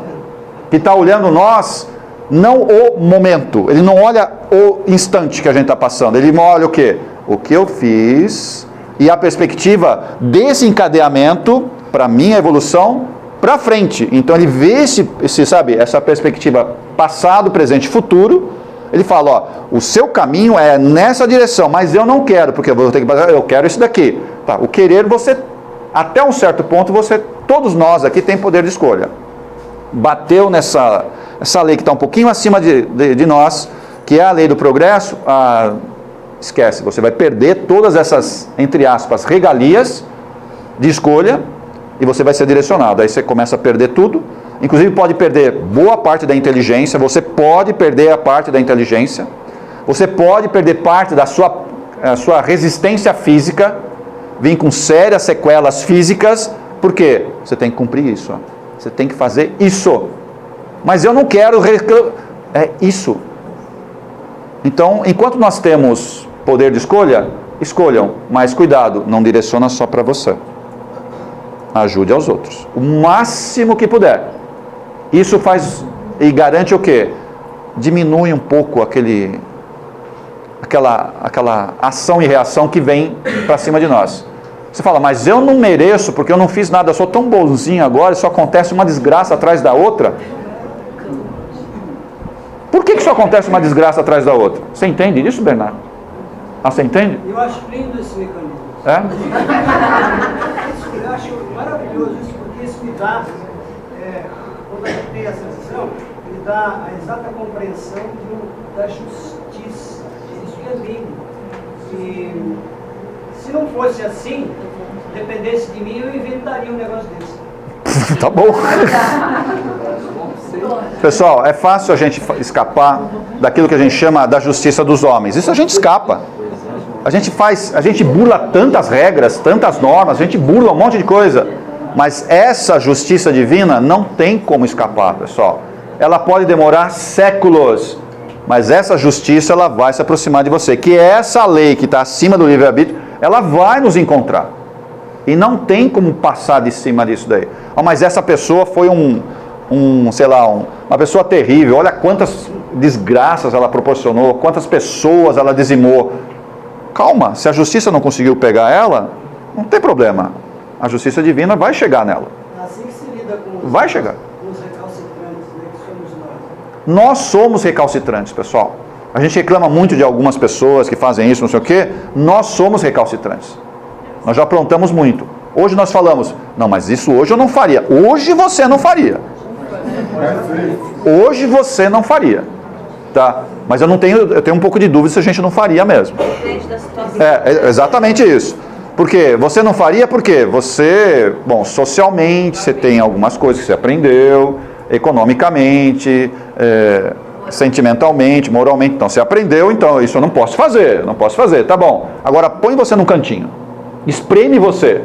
que está olhando nós, não o momento, ele não olha o instante que a gente está passando, ele olha o quê? O que eu fiz e a perspectiva desse encadeamento para minha evolução para frente. Então ele vê essa perspectiva passado, presente e futuro. Ele fala, ó, o seu caminho é nessa direção, mas eu não quero, porque eu vou ter que fazer, eu quero isso daqui. Tá, o querer, você, até um certo ponto, todos nós aqui tem poder de escolha. Bateu essa lei que está um pouquinho acima de nós, que é a lei do progresso, esquece, você vai perder todas essas, entre aspas, regalias de escolha, e você vai ser direcionado. Aí você começa a perder tudo, inclusive pode perder boa parte da inteligência, você pode perder a parte da inteligência, você pode perder parte da sua resistência física, vir com sérias sequelas físicas. Por quê? Você tem que cumprir isso, ó. Você tem que fazer isso. Mas eu não quero é isso. Então, enquanto nós temos poder de escolha, escolham, mas cuidado, não direciona só para você. Ajude aos outros, o máximo que puder. Isso faz e garante o quê? Diminui um pouco aquela ação e reação que vem para cima de nós. Você fala, mas eu não mereço, porque eu não fiz nada, eu sou tão bonzinho agora, e só acontece uma desgraça atrás da outra. Por que só acontece uma desgraça atrás da outra? Você entende isso, Bernardo? Você entende? Eu acho lindo esse mecanismo. É? Eu acho maravilhoso isso, porque isso me dá, quando a gente tem essa visão, me dá a exata compreensão da justiça. Isso que é lindo. E se não fosse assim, dependesse de mim, eu inventaria um negócio desse. Tá bom. Pessoal, é fácil a gente escapar daquilo que a gente chama da justiça dos homens. Isso a gente escapa. A gente burla tantas regras, tantas normas, a gente burla um monte de coisa. Mas essa justiça divina não tem como escapar, pessoal. Ela pode demorar séculos, mas essa justiça ela vai se aproximar de você. Que essa lei que está acima do livre-arbítrio, ela vai nos encontrar. E não tem como passar de cima disso daí. Oh, mas essa pessoa foi uma pessoa terrível. Olha quantas desgraças ela proporcionou, quantas pessoas ela dizimou. Calma, se a justiça não conseguiu pegar ela, não tem problema. A justiça divina vai chegar nela. Assim que se lida com vai chegar. os recalcitrantes, né, que somos nós. Nós somos recalcitrantes, pessoal. A gente reclama muito de algumas pessoas que fazem isso, não sei o quê. Nós somos recalcitrantes. Nós já aprontamos muito. Hoje nós falamos, não, mas isso hoje eu não faria. Hoje você não faria. Hoje você não faria. Tá? Mas eu tenho um pouco de dúvida se a gente não faria mesmo. É exatamente isso. Porque você não faria porque você, socialmente você tem algumas coisas que você aprendeu, economicamente, sentimentalmente, moralmente. Então você aprendeu, então isso eu não posso fazer, tá bom. Agora põe você num cantinho. Espreme você.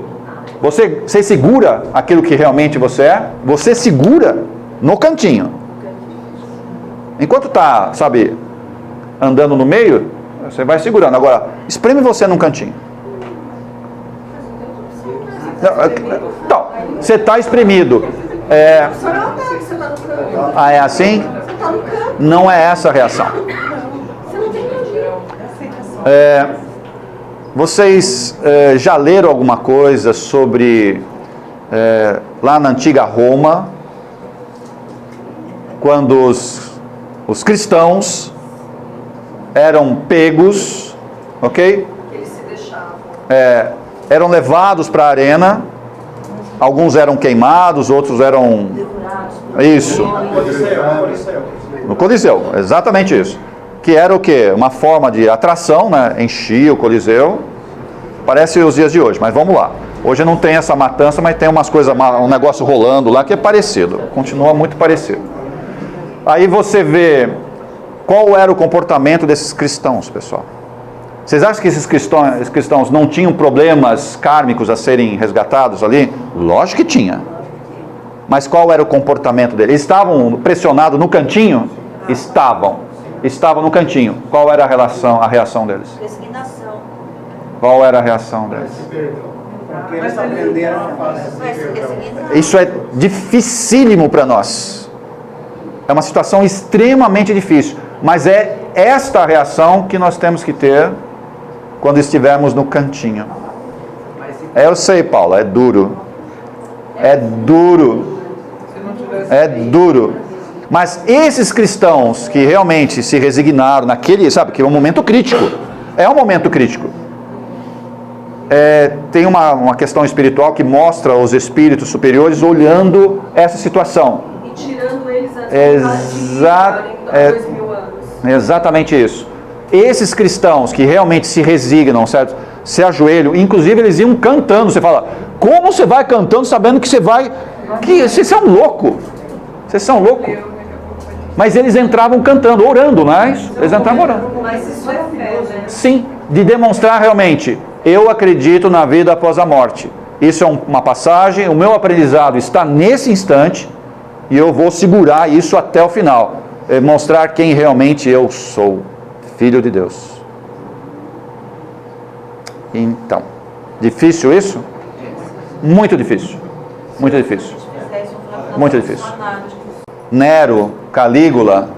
Você segura aquilo que realmente você é, você segura no cantinho. Enquanto está, andando no meio, você vai segurando. Agora, espreme você num cantinho. Então, você está espremido. É assim? Não é essa a reação. Vocês já leram alguma coisa sobre lá na antiga Roma, quando os cristãos eram pegos, ok? Eles se deixavam. Eram levados para a arena, alguns eram queimados, outros eram... Isso. No Coliseu, exatamente isso. Que era o quê? Uma forma de atração, né? Enchia o Coliseu. Parece os dias de hoje, mas vamos lá. Hoje não tem essa matança, mas tem umas coisas, um negócio rolando lá que é parecido. Continua muito parecido. Aí você vê qual era o comportamento desses cristãos, pessoal. Vocês acham que esses cristãos não tinham problemas kármicos a serem resgatados ali? Lógico que tinha. Mas qual era o comportamento deles? Eles estavam pressionados no cantinho? Estavam no cantinho. Qual era a reação deles? Resignação. Qual era a reação deles? Porque eles aprenderam a fazer. Isso é dificílimo para nós. É uma situação extremamente difícil. Mas é esta a reação que nós temos que ter quando estivermos no cantinho. Eu sei, Paulo, é duro. É duro. É duro. Mas esses cristãos que realmente se resignaram naquele, que é um momento crítico. É um momento crítico. Tem uma questão espiritual que mostra os espíritos superiores olhando essa situação. E tirando eles antes de 2000 anos. Exatamente isso. Esses cristãos que realmente se resignam, certo? Se ajoelham, inclusive eles iam cantando. Você fala, como você vai cantando sabendo que você vai... Vocês são loucos. Vocês são loucos. Mas eles entravam cantando, orando, não é isso? Eles entravam orando. Mas isso é fé, né? Sim, de demonstrar realmente, eu acredito na vida após a morte. Isso é uma passagem, o meu aprendizado está nesse instante e eu vou segurar isso até o final. Mostrar quem realmente eu sou, filho de Deus. Então, difícil isso? Muito difícil. Muito difícil. Muito difícil. Nero, Calígula,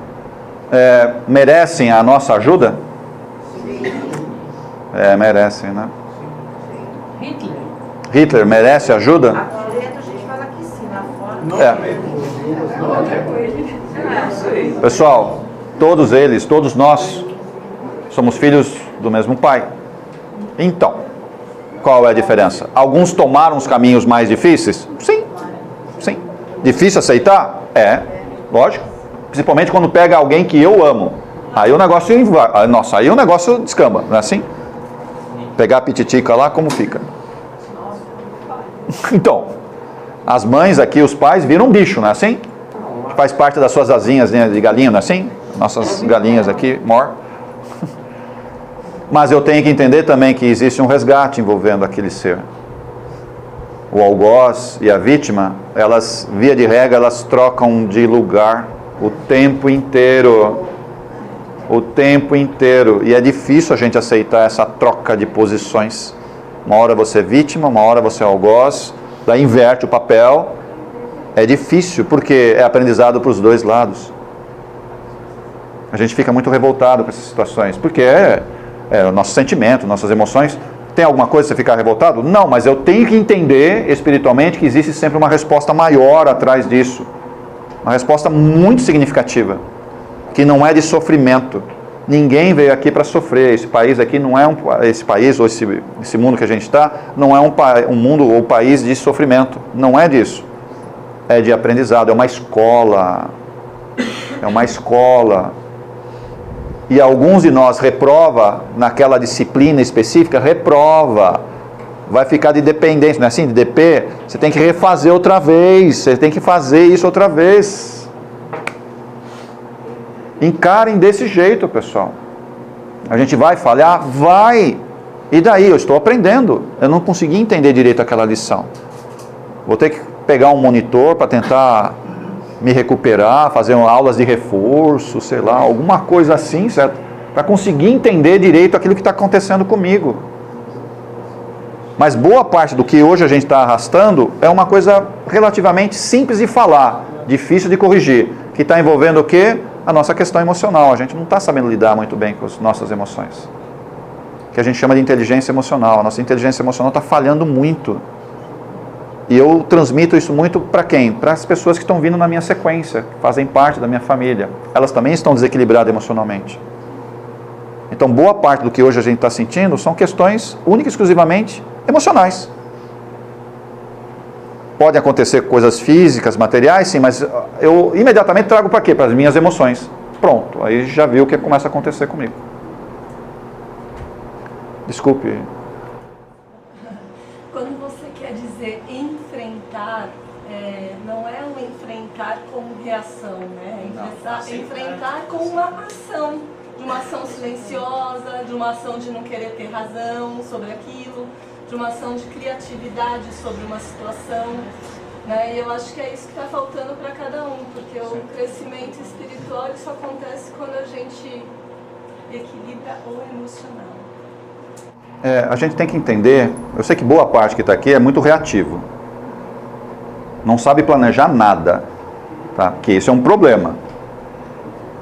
merecem a nossa ajuda? Merecem, né? Hitler merece ajuda? Aqui dentro a gente fala que sim, lá fora. Pessoal, todos eles, todos nós, somos filhos do mesmo Pai. Então, qual é a diferença? Alguns tomaram os caminhos mais difíceis? Sim. Sim. Difícil aceitar? Lógico. Principalmente quando pega alguém que eu amo. Aí o negócio descamba, não é assim? Pegar a pititica lá, como fica? Então, as mães aqui, os pais, viram um bicho, não é assim? Faz parte das suas asinhas, né, de galinha, não é assim? Nossas galinhas aqui, Mas eu tenho que entender também que existe um resgate envolvendo aquele ser. O algoz e a vítima, elas, via de regra, elas trocam de lugar o tempo inteiro. O tempo inteiro. E é difícil a gente aceitar essa troca de posições. Uma hora você é vítima, uma hora você é algoz, daí inverte o papel. É difícil, porque é aprendizado para os dois lados. A gente fica muito revoltado com essas situações, porque é o nosso sentimento, nossas emoções. Tem alguma coisa você ficar revoltado? Não, mas eu tenho que entender espiritualmente que existe sempre uma resposta maior atrás disso. Uma resposta muito significativa, que não é de sofrimento. Ninguém veio aqui para sofrer. Esse país aqui não é esse país ou esse mundo que a gente está, não é um mundo ou país de sofrimento. Não é disso. É de aprendizado, é uma escola. É uma escola. E alguns de nós reprova naquela disciplina específica, reprova. Vai ficar de dependência, não é assim? De DP, você tem que refazer outra vez, você tem que fazer isso outra vez. Encarem desse jeito, pessoal. A gente vai falhar? Vai. E daí? Eu estou aprendendo. Eu não consegui entender direito aquela lição. Vou ter que pegar um monitor para tentar me recuperar, fazer aulas de reforço, sei lá, alguma coisa assim, certo? Para conseguir entender direito aquilo que está acontecendo comigo. Mas boa parte do que hoje a gente está arrastando é uma coisa relativamente simples de falar, difícil de corrigir, que está envolvendo o quê? A nossa questão emocional. A gente não está sabendo lidar muito bem com as nossas emoções. Que a gente chama de inteligência emocional. A nossa inteligência emocional está falhando muito. E eu transmito isso muito para quem? Para as pessoas que estão vindo na minha sequência, que fazem parte da minha família. Elas também estão desequilibradas emocionalmente. Então, boa parte do que hoje a gente está sentindo são questões única e exclusivamente emocionais. Podem acontecer coisas físicas, materiais, sim, mas eu imediatamente trago para quê? Para as minhas emoções. Pronto, aí já viu o que começa a acontecer comigo. Desculpe. Quando você quer dizer enfrentar, não é um enfrentar como reação, né? É enfrentar com uma ação, de uma ação silenciosa, de uma ação de não querer ter razão sobre aquilo, de uma ação de criatividade sobre uma situação, né? E eu acho que é isso que está faltando para cada um, porque o crescimento espiritual só acontece quando a gente equilibra o emocional. A gente tem que entender, eu sei que boa parte que está aqui é muito reativo. Não sabe planejar nada, tá? Que isso é um problema.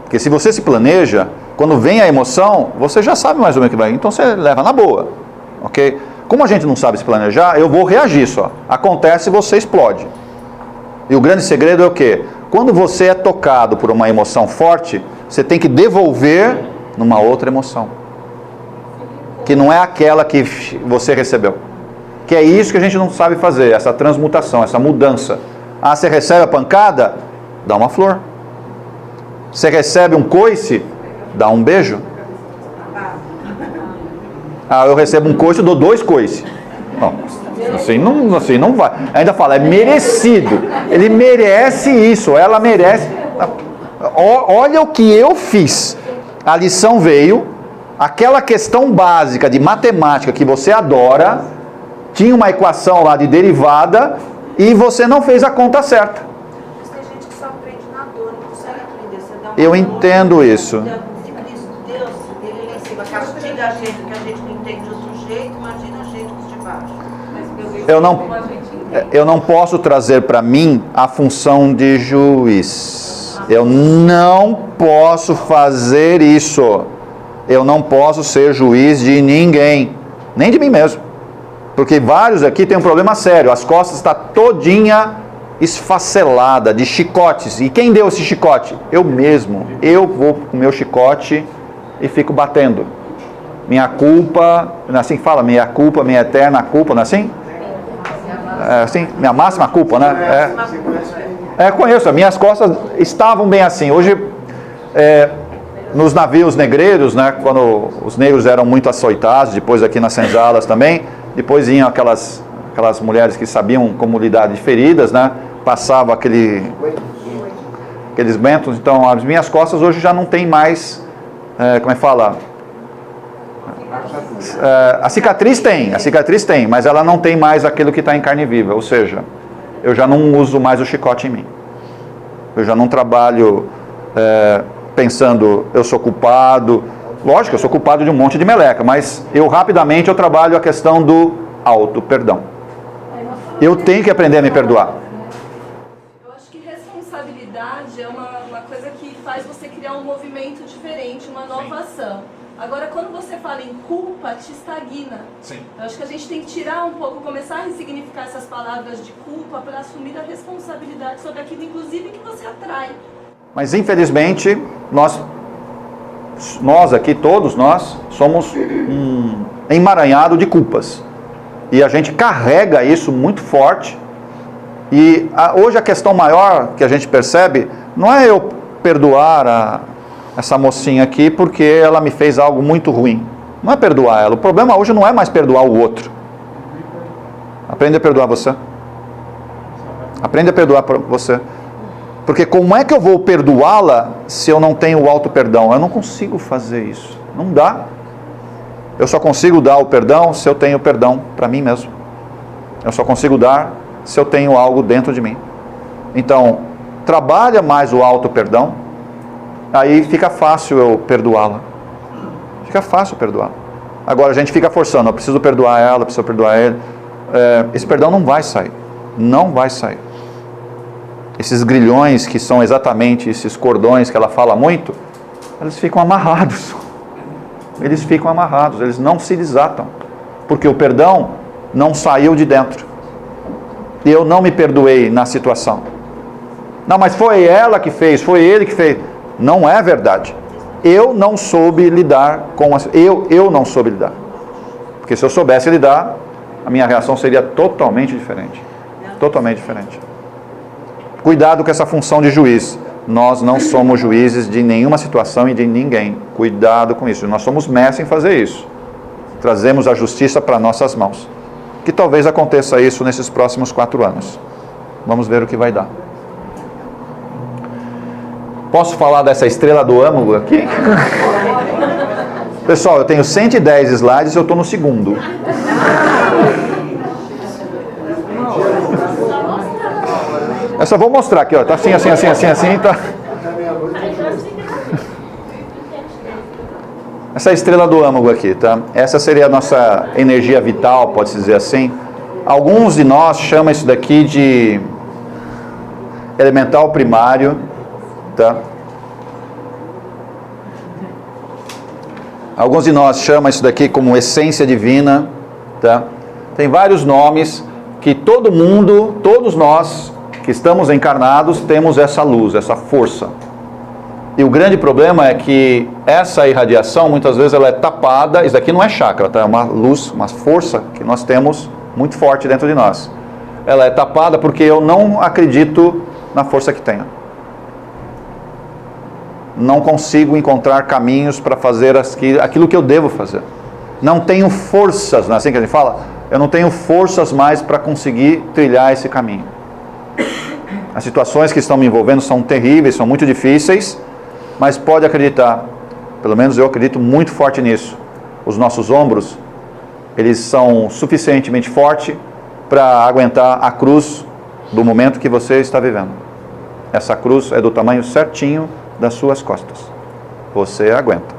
Porque se você se planeja, quando vem a emoção, você já sabe mais ou menos o que vai, então você leva na boa, ok? Como a gente não sabe se planejar, eu vou reagir só. Acontece e você explode. E o grande segredo é o quê? Quando você é tocado por uma emoção forte, você tem que devolver numa outra emoção. Que não é aquela que você recebeu. Que é isso que a gente não sabe fazer, essa transmutação, essa mudança. Ah, você recebe a pancada? Dá uma flor. Você recebe um coice? Dá um beijo. Ah, eu recebo um coice, eu dou 2 coices. Não, assim não vai. Ainda fala, é merecido. Ele merece isso, ela merece. Olha o que eu fiz. A lição veio, aquela questão básica de matemática que você adora, tinha uma equação lá de derivada e você não fez a conta certa. Mas tem gente que só aprende na dor, não consegue aprender. Você dá uma Eu entendo isso. Deus, ele lá em cima castiga a gente, que a gente não entende de outro jeito, imagina a gente os de baixo. Eu não posso trazer para mim a função de juiz. Eu não posso fazer isso. Eu não posso ser juiz de ninguém, nem de mim mesmo. Porque vários aqui têm um problema sério. As costas estão todinha esfacelada de chicotes. E quem deu esse chicote? Eu mesmo. Eu vou com o meu chicote e fico batendo. Minha culpa, não é assim que fala? Minha culpa, minha eterna culpa, não é assim? É assim? Minha máxima culpa, né? Conheço. As minhas costas estavam bem assim. Hoje, nos navios negreiros, né, quando os negros eram muito açoitados, depois aqui nas senzalas também, depois iam aquelas mulheres que sabiam como lidar de feridas, né, passavam aqueles bentos. Então as minhas costas hoje já não tem mais, como é que fala? A cicatriz tem, mas ela não tem mais aquilo que está em carne viva, ou seja, eu já não uso mais o chicote em mim. Eu já não trabalho pensando, eu sou culpado. Lógico, eu sou culpado de um monte de meleca, mas rapidamente eu trabalho a questão do auto-perdão. Eu tenho que aprender a me perdoar. Eu acho que responsabilidade é uma coisa que faz você criar um movimento diferente, uma nova ação. Agora, quando você fala em culpa, te estagna. Sim. Eu acho que a gente tem que tirar um pouco, começar a ressignificar essas palavras de culpa para assumir a responsabilidade sobre aquilo, inclusive, que você atrai. Mas, infelizmente, nós aqui, todos nós, somos um emaranhado de culpas. E a gente carrega isso muito forte. E hoje a questão maior que a gente percebe não é eu perdoar essa mocinha aqui porque ela me fez algo muito ruim. Não é perdoar ela. O problema hoje não é mais perdoar o outro. Aprende a perdoar você. Aprende a perdoar você. Porque como é que eu vou perdoá-la se eu não tenho o auto-perdão? Eu não consigo fazer isso. Não dá. Eu só consigo dar o perdão se eu tenho perdão para mim mesmo. Eu só consigo dar se eu tenho algo dentro de mim. Então, trabalha mais o auto-perdão, aí fica fácil eu perdoá-la. Fica fácil perdoá-la. Agora a gente fica forçando, eu preciso perdoar ela, preciso perdoar ele. Esse perdão não vai sair. Não vai sair. Esses grilhões que são exatamente esses cordões que ela fala muito, eles ficam amarrados. Eles ficam amarrados, eles não se desatam. Porque o perdão não saiu de dentro. E eu não me perdoei na situação. Não, mas foi ela que fez, foi ele que fez. Não é verdade. Eu não soube lidar com eu não soube lidar. Porque se eu soubesse lidar, a minha reação seria totalmente diferente. Totalmente diferente. Cuidado com essa função de juiz. Nós não somos juízes de nenhuma situação e de ninguém. Cuidado com isso. Nós somos mestres em fazer isso. Trazemos a justiça para nossas mãos. Que talvez aconteça isso nesses próximos 4 anos. Vamos ver o que vai dar. Posso falar dessa estrela do âmago aqui? Pessoal, eu tenho 110 slides e eu estou no segundo. Eu só vou mostrar aqui, ó. Tá assim, tá. Essa estrela do âmago aqui, tá? Essa seria a nossa energia vital, pode-se dizer assim. Alguns de nós chamam isso daqui de elemental primário, tá? Alguns de nós chamam isso daqui como essência divina, tá? Tem vários nomes que todo mundo, todos nós que estamos encarnados, temos essa luz, essa força. E o grande problema é que essa irradiação, muitas vezes, ela é tapada. Isso daqui não é chakra, tá? É uma luz, uma força que nós temos muito forte dentro de nós. Ela é tapada porque eu não acredito na força que tenho. Não consigo encontrar caminhos para fazer aquilo que eu devo fazer. Não tenho forças, não é assim que a gente fala? Eu não tenho forças mais para conseguir trilhar esse caminho. As situações que estão me envolvendo são terríveis, são muito difíceis, mas pode acreditar, pelo menos eu acredito muito forte nisso. Os nossos ombros, eles são suficientemente fortes para aguentar a cruz do momento que você está vivendo. Essa cruz é do tamanho certinho das suas costas. Você aguenta.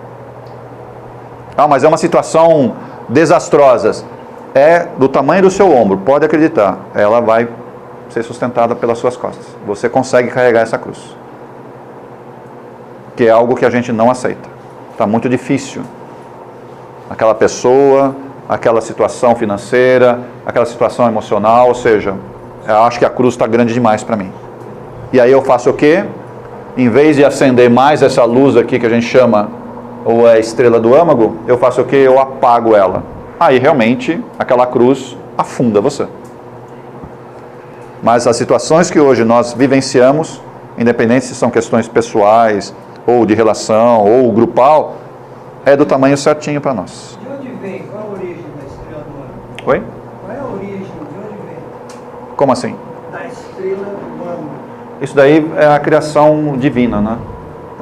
Ah, mas é uma situação desastrosa. É do tamanho do seu ombro, pode acreditar. Ela vai ser sustentada pelas suas costas. Você consegue carregar essa cruz. Que é algo que a gente não aceita. Está muito difícil. Aquela pessoa, aquela situação financeira, aquela situação emocional, ou seja, eu acho que a cruz está grande demais para mim. E aí eu faço o quê? Em vez de acender mais essa luz aqui que a gente chama, ou a estrela do âmago, eu faço o quê? Eu apago ela. Aí realmente aquela cruz afunda você. Mas as situações que hoje nós vivenciamos, independente se são questões pessoais ou de relação, ou grupal, é do tamanho certinho para nós. De onde vem? Qual a origem da estrela do ano? Oi? Qual é a origem? De onde vem? Como assim? Da estrela do ano. Isso daí é a criação divina, né?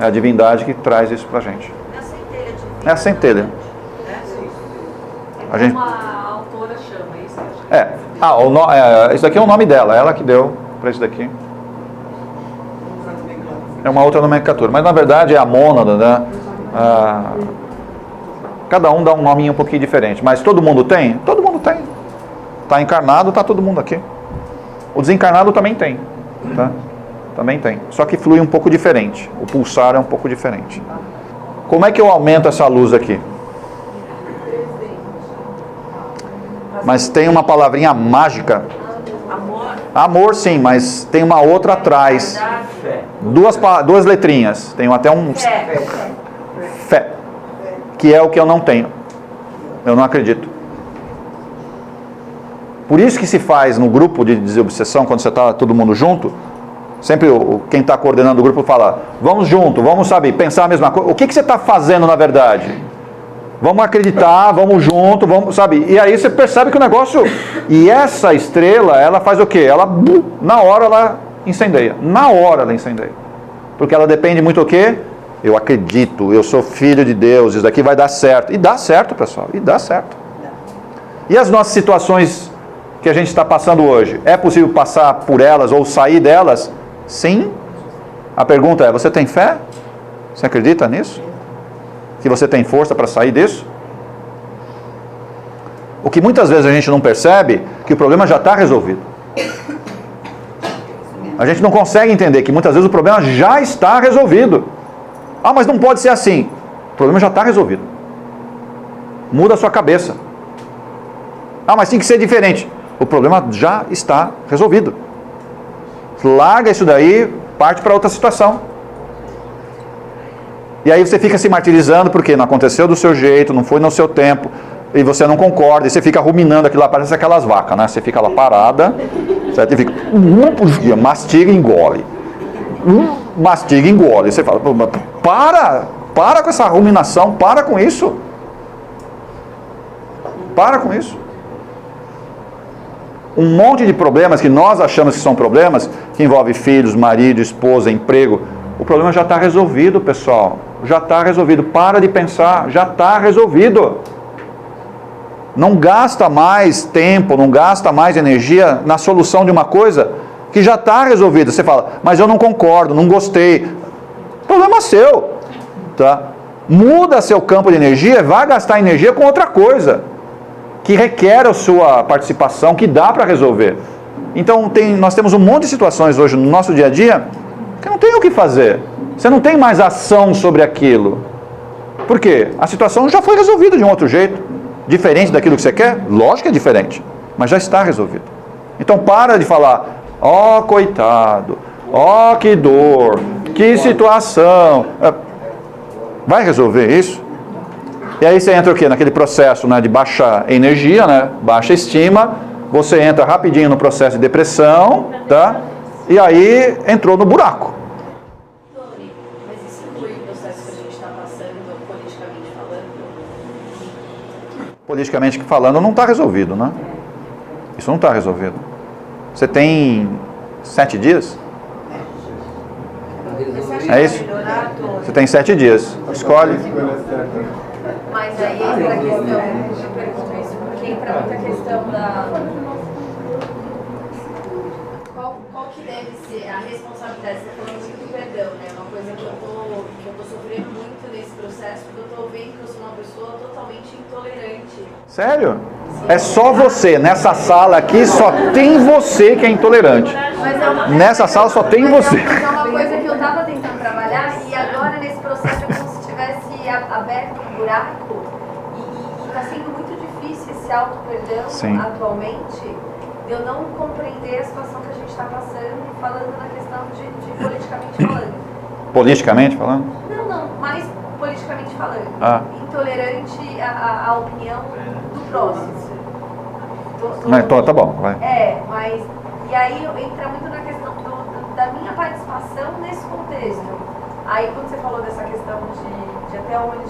É a divindade que traz isso pra gente. É a centelha divina. É a centelha. É A gente... como a autora chama isso. Que eu acho Isso daqui é o nome dela, ela que deu para isso daqui. É uma outra nomenclatura, mas na verdade é a mônada, né? Cada um dá um nominho um pouquinho diferente, mas todo mundo tem? Todo mundo tem. Está encarnado, está todo mundo aqui. O desencarnado também tem, tá? Também tem, só que flui um pouco diferente. O pulsar é um pouco diferente. Como é que eu aumento essa luz aqui? Mas tem uma palavrinha mágica. Amor sim, mas tem uma outra atrás. Duas letrinhas. Tem até um... Fé. Que é o que eu não tenho. Eu não acredito. Por isso que se faz no grupo de desobsessão, quando você está todo mundo junto, sempre quem está coordenando o grupo fala, vamos junto, vamos, sabe, pensar a mesma coisa. O que você está fazendo na verdade? Vamos acreditar, vamos junto, vamos, sabe? E aí você percebe que o negócio... E essa estrela, ela faz o quê? Ela, na hora, ela incendeia. Na hora ela incendeia. Porque ela depende muito do quê? Eu acredito, eu sou filho de Deus, isso daqui vai dar certo. E dá certo, pessoal, e dá certo. E as nossas situações que a gente está passando hoje? É possível passar por elas ou sair delas? Sim. A pergunta é, você tem fé? Você acredita nisso? Que você tem força para sair disso? O que muitas vezes a gente não percebe, que o problema já está resolvido. A gente não consegue entender que muitas vezes o problema já está resolvido. Ah, mas não pode ser assim. O problema já está resolvido. Muda a sua cabeça. Ah, mas tem que ser diferente. O problema já está resolvido. Larga isso daí, parte para outra situação. E aí você fica se martirizando porque não aconteceu do seu jeito, não foi no seu tempo, e você não concorda, e você fica ruminando aquilo lá, parece aquelas vacas, né? Você fica lá parada, certo? E fica, mastiga e engole. Mastiga e engole. Você fala, para com essa ruminação, para com isso. Para com isso. Um monte de problemas que nós achamos que são problemas, que envolve filhos, marido, esposa, emprego, o problema já está resolvido, pessoal. Já está resolvido. Para de pensar, já está resolvido. Não gasta mais tempo, não gasta mais energia na solução de uma coisa que já está resolvida. Você fala, mas eu não concordo, não gostei. Problema seu, tá? Muda seu campo de energia, vai gastar energia com outra coisa que requer a sua participação, que dá para resolver. Então nós temos um monte de situações hoje no nosso dia a dia que não tem o que fazer. Você não tem mais ação sobre aquilo. Por quê? A situação já foi resolvida de um outro jeito. Diferente daquilo que você quer? Lógico que é diferente, mas já está resolvido. Então para de falar, ó coitado, ó que dor, que situação. Vai resolver isso? E aí você entra o quê? Naquele processo, né, de baixa energia, né, baixa estima, você entra rapidinho no processo de depressão, tá? E aí entrou no buraco. Mas isso inclui o processo que a gente está passando, politicamente falando? Politicamente falando, não está resolvido, né? Isso não está resolvido. Você tem 7 dias? É isso? Você tem 7 dias. Escolhe. Mas aí entra a questão, eu pergunto isso, porque entra muita questão da... Qual que deve ser a responsabilidade? Você está falando muito do perdão, né? Uma coisa que eu tô sofrendo muito nesse processo, porque eu tô vendo que eu sou uma pessoa totalmente intolerante. Sério? É só você. Nessa sala aqui só tem você que é intolerante. Nessa sala só tem você. É uma coisa que eu estava tentando trabalhar e agora nesse processo é como se tivesse aberto um buraco e está sendo muito difícil esse auto-perdão atualmente, de eu não compreender a situação que a gente está passando, falando na questão de politicamente falando. Politicamente falando? Não, mais politicamente falando. Intolerante à opinião do próximo. Então, tá bom, vai. Mas... E aí entra muito na questão da minha participação nesse contexto. Aí quando você falou dessa até onde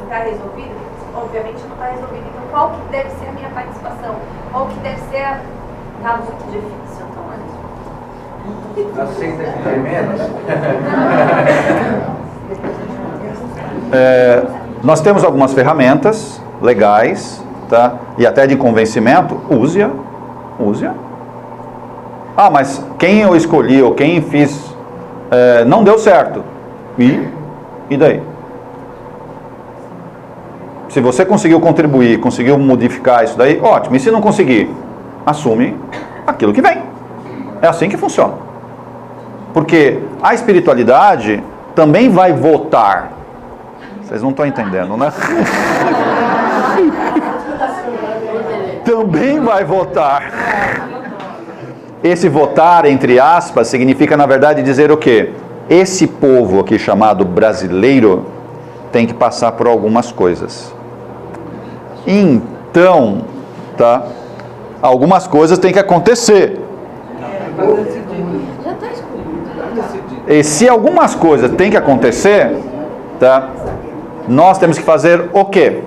está resolvido, obviamente não está resolvido. Então, qual que deve ser a minha participação? Qual que deve ser a... Tá muito difícil, então, Aceita que tem menos? Nós temos algumas ferramentas legais, tá? E até de convencimento. Use-a. Ah, mas quem eu escolhi ou quem fiz não deu certo. E daí? Se você conseguiu contribuir, conseguiu modificar isso daí, ótimo. E se não conseguir, assume aquilo que vem. É assim que funciona. Porque a espiritualidade também vai votar. Vocês não estão entendendo, né? Também vai votar. Esse votar, entre aspas, significa, na verdade, dizer o quê? Esse povo aqui chamado brasileiro tem que passar por algumas coisas. Então, tá? Algumas coisas têm que acontecer. Já está escolhido. E se algumas coisas têm que acontecer, tá? Nós temos que fazer o quê?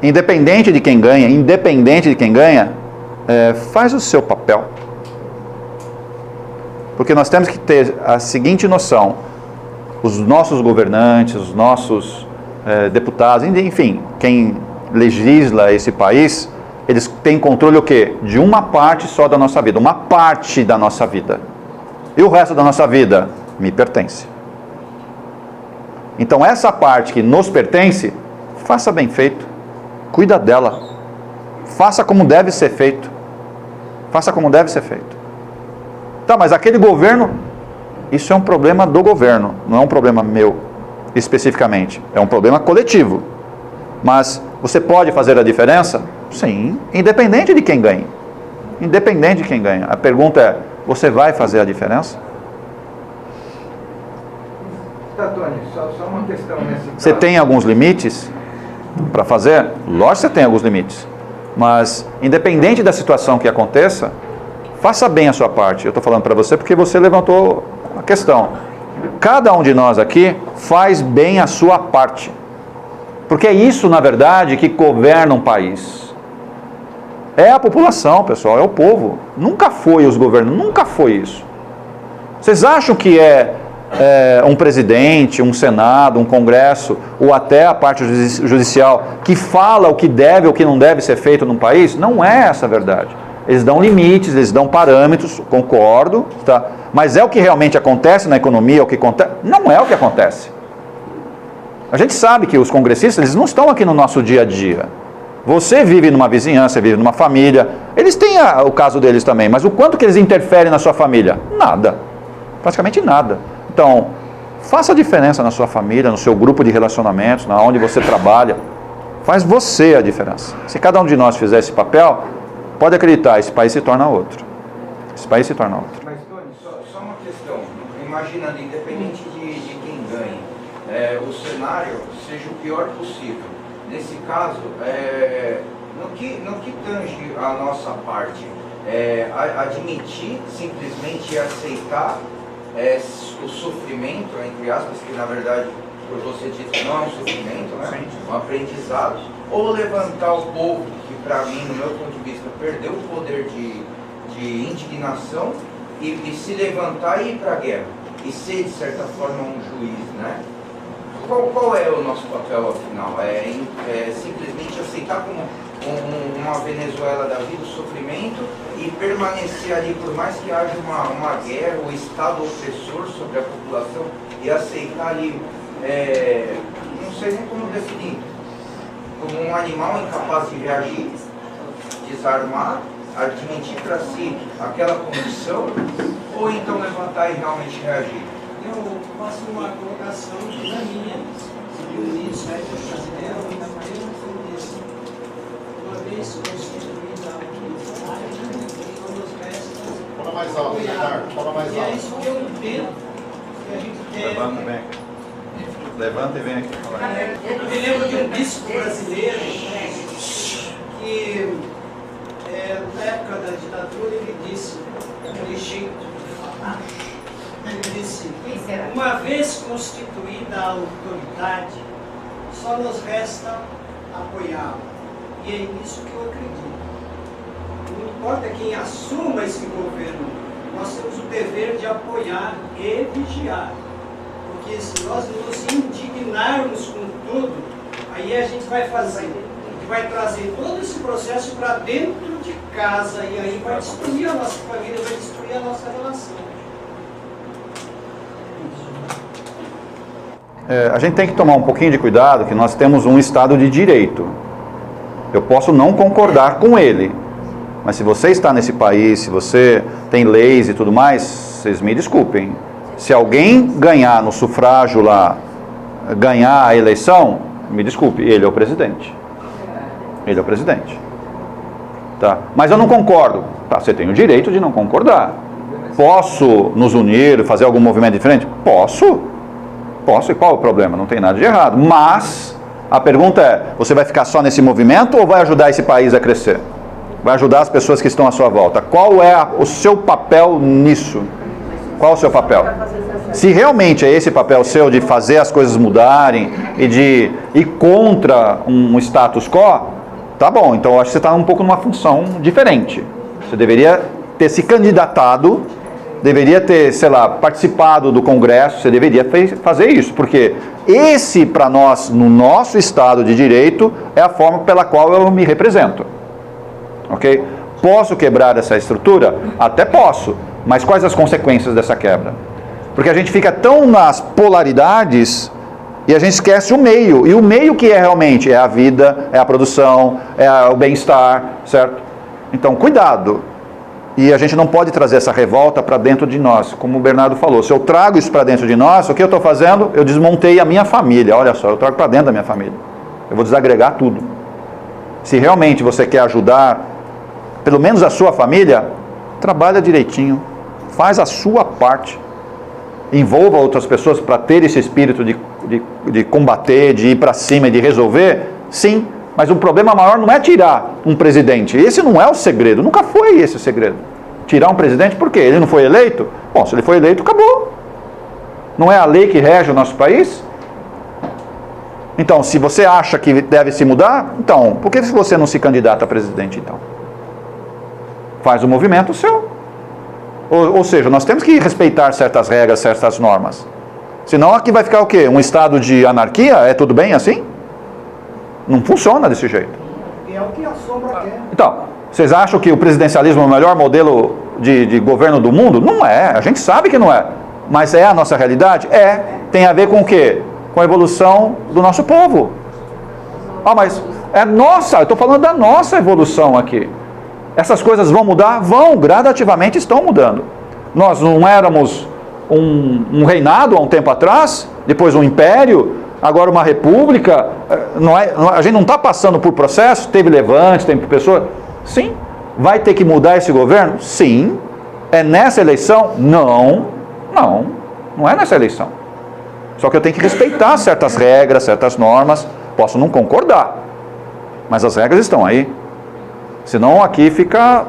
Independente de quem ganha, faz o seu papel. Porque nós temos que ter a seguinte noção: os nossos governantes, os nossos deputados, enfim, quem legisla esse país, eles têm controle o quê? De uma parte só da nossa vida, uma parte da nossa vida. E o resto da nossa vida me pertence. Então essa parte que nos pertence, faça bem feito, cuida dela, faça como deve ser feito. Faça como deve ser feito. Tá, mas aquele governo, isso é um problema do governo, não é um problema meu, especificamente. É um problema coletivo. Mas você pode fazer a diferença? Sim, independente de quem ganhe. Independente de quem ganha. A pergunta é, você vai fazer a diferença? Tá, Tony, só uma questão nesse caso. Você tem alguns limites para fazer? Lógico que você tem alguns limites. Mas, independente da situação que aconteça, faça bem a sua parte. Eu estou falando para você porque você levantou a questão. Cada um de nós aqui faz bem a sua parte. Porque é isso, na verdade, que governa um país. É a população, pessoal, é o povo. Nunca foi os governos, nunca foi isso. Vocês acham que é um presidente, um senado, um congresso, ou até a parte judicial, que fala o que deve ou o que não deve ser feito num país? Não é essa a verdade. Eles dão limites, eles dão parâmetros, concordo, tá? Mas é o que realmente acontece na economia, o que acontece? Não é o que acontece. A gente sabe que os congressistas, eles não estão aqui no nosso dia a dia. Você vive numa vizinhança, vive numa família, eles têm o caso deles também, mas o quanto que eles interferem na sua família? Nada. Praticamente nada. Então, faça a diferença na sua família, no seu grupo de relacionamentos, na onde você trabalha. Faz você a diferença. Se cada um de nós fizer esse papel, pode acreditar, esse país se torna outro. Esse país se torna outro. Mas, Tony, só uma questão. Imaginando, independente de quem ganhe, o cenário seja o pior possível. Nesse caso, no que tange a nossa parte, admitir simplesmente aceitar o sofrimento, entre aspas, que na verdade, por você disse, não é um sofrimento, né? Um aprendizado, ou levantar o povo, que para mim, no meu ponto de vista, perdeu o poder de indignação e se levantar e ir para a guerra, e ser, de certa forma, um juiz, né? Qual é o nosso papel, afinal? É simplesmente aceitar como uma Venezuela da vida, o sofrimento, e permanecer ali, por mais que haja uma guerra, o Estado opressor sobre a população, e aceitar ali, não sei nem como definir, como um animal incapaz de reagir, desarmar, admitir para si aquela condição, ou então levantar e realmente reagir? Eu faço uma colocação da minha, Unidos Brasileiro, da maneira como isso. Uma vez constituída aqui, vamos ver. Fala mais alto, Ricardo, fala mais alto. E é isso que eu entendo que a gente quer. Levanta e vem aqui. Levanta e vem aqui. Eu me lembro de um bispo brasileiro que, na época da ditadura, ele disse, aquele jeito de falar, ele disse, uma vez constituída a autoridade, só nos resta apoiá-la. E é nisso que eu acredito. Não importa quem assuma esse governo, nós temos o dever de apoiar e vigiar. Porque se nós nos indignarmos com tudo, aí a gente vai trazer todo esse processo para dentro de casa e aí vai destruir a nossa família, vai destruir a nossa relação. A gente tem que tomar um pouquinho de cuidado, que nós temos um Estado de Direito. Eu posso não concordar com ele, mas se você está nesse país, se você tem leis e tudo mais, vocês me desculpem. Se alguém ganhar no sufrágio lá, ganhar a eleição, me desculpe, ele é o presidente. Ele é o presidente. Tá? Mas eu não concordo. Tá, você tem o direito de não concordar. Posso nos unir, fazer algum movimento diferente? Posso. Posso, e qual é o problema? Não tem nada de errado. Mas a pergunta é, você vai ficar só nesse movimento ou vai ajudar esse país a crescer? Vai ajudar as pessoas que estão à sua volta? Qual é o seu papel nisso? Qual é o seu papel? Se realmente é esse papel seu de fazer as coisas mudarem e de ir contra um status quo, tá bom, então eu acho que você está um pouco numa função diferente. Você deveria ter se candidatado, deveria ter, sei lá, participado do Congresso, você deveria fazer isso, porque esse, para nós, no nosso Estado de Direito, é a forma pela qual eu me represento. Ok? Posso quebrar essa estrutura? Até posso, mas quais as consequências dessa quebra? Porque a gente fica tão nas polaridades e a gente esquece o meio. E o meio que é realmente é a vida, é a produção, é o bem-estar, certo? Então, cuidado. E a gente não pode trazer essa revolta para dentro de nós. Como o Bernardo falou, se eu trago isso para dentro de nós, o que eu estou fazendo? Eu desmontei a minha família. Olha só, eu trago para dentro da minha família. Eu vou desagregar tudo. Se realmente você quer ajudar, pelo menos a sua família, trabalha direitinho. Faz a sua parte. Envolva outras pessoas para ter esse espírito de combater, de ir para cima e de resolver, sim, mas o problema maior não é tirar um presidente, esse não é o segredo, nunca foi esse o segredo. Tirar um presidente por quê? Ele não foi eleito? Bom, se ele foi eleito, acabou. Não é a lei que rege o nosso país? Então, se você acha que deve se mudar, então, por que você não se candidata a presidente, então? Faz o movimento seu. Ou seja, nós temos que respeitar certas regras, certas normas. Senão aqui vai ficar o quê? Um estado de anarquia? É tudo bem assim? Não funciona desse jeito. É o que a sombra quer. Então, vocês acham que o presidencialismo é o melhor modelo de governo do mundo? Não é, a gente sabe que não é. Mas é a nossa realidade? É. Tem a ver com o quê? Com a evolução do nosso povo. Ah, mas é nossa, eu estou falando da nossa evolução aqui. Essas coisas vão mudar? Vão, gradativamente estão mudando. Nós não éramos um reinado há um tempo atrás, depois um império, agora uma república. A gente não está passando por processo, teve levante, teve pessoa. Sim. Vai ter que mudar esse governo? Sim. É nessa eleição? Não. Não é nessa eleição. Só que eu tenho que respeitar certas regras, certas normas. Posso não concordar, mas as regras estão aí. Senão aqui fica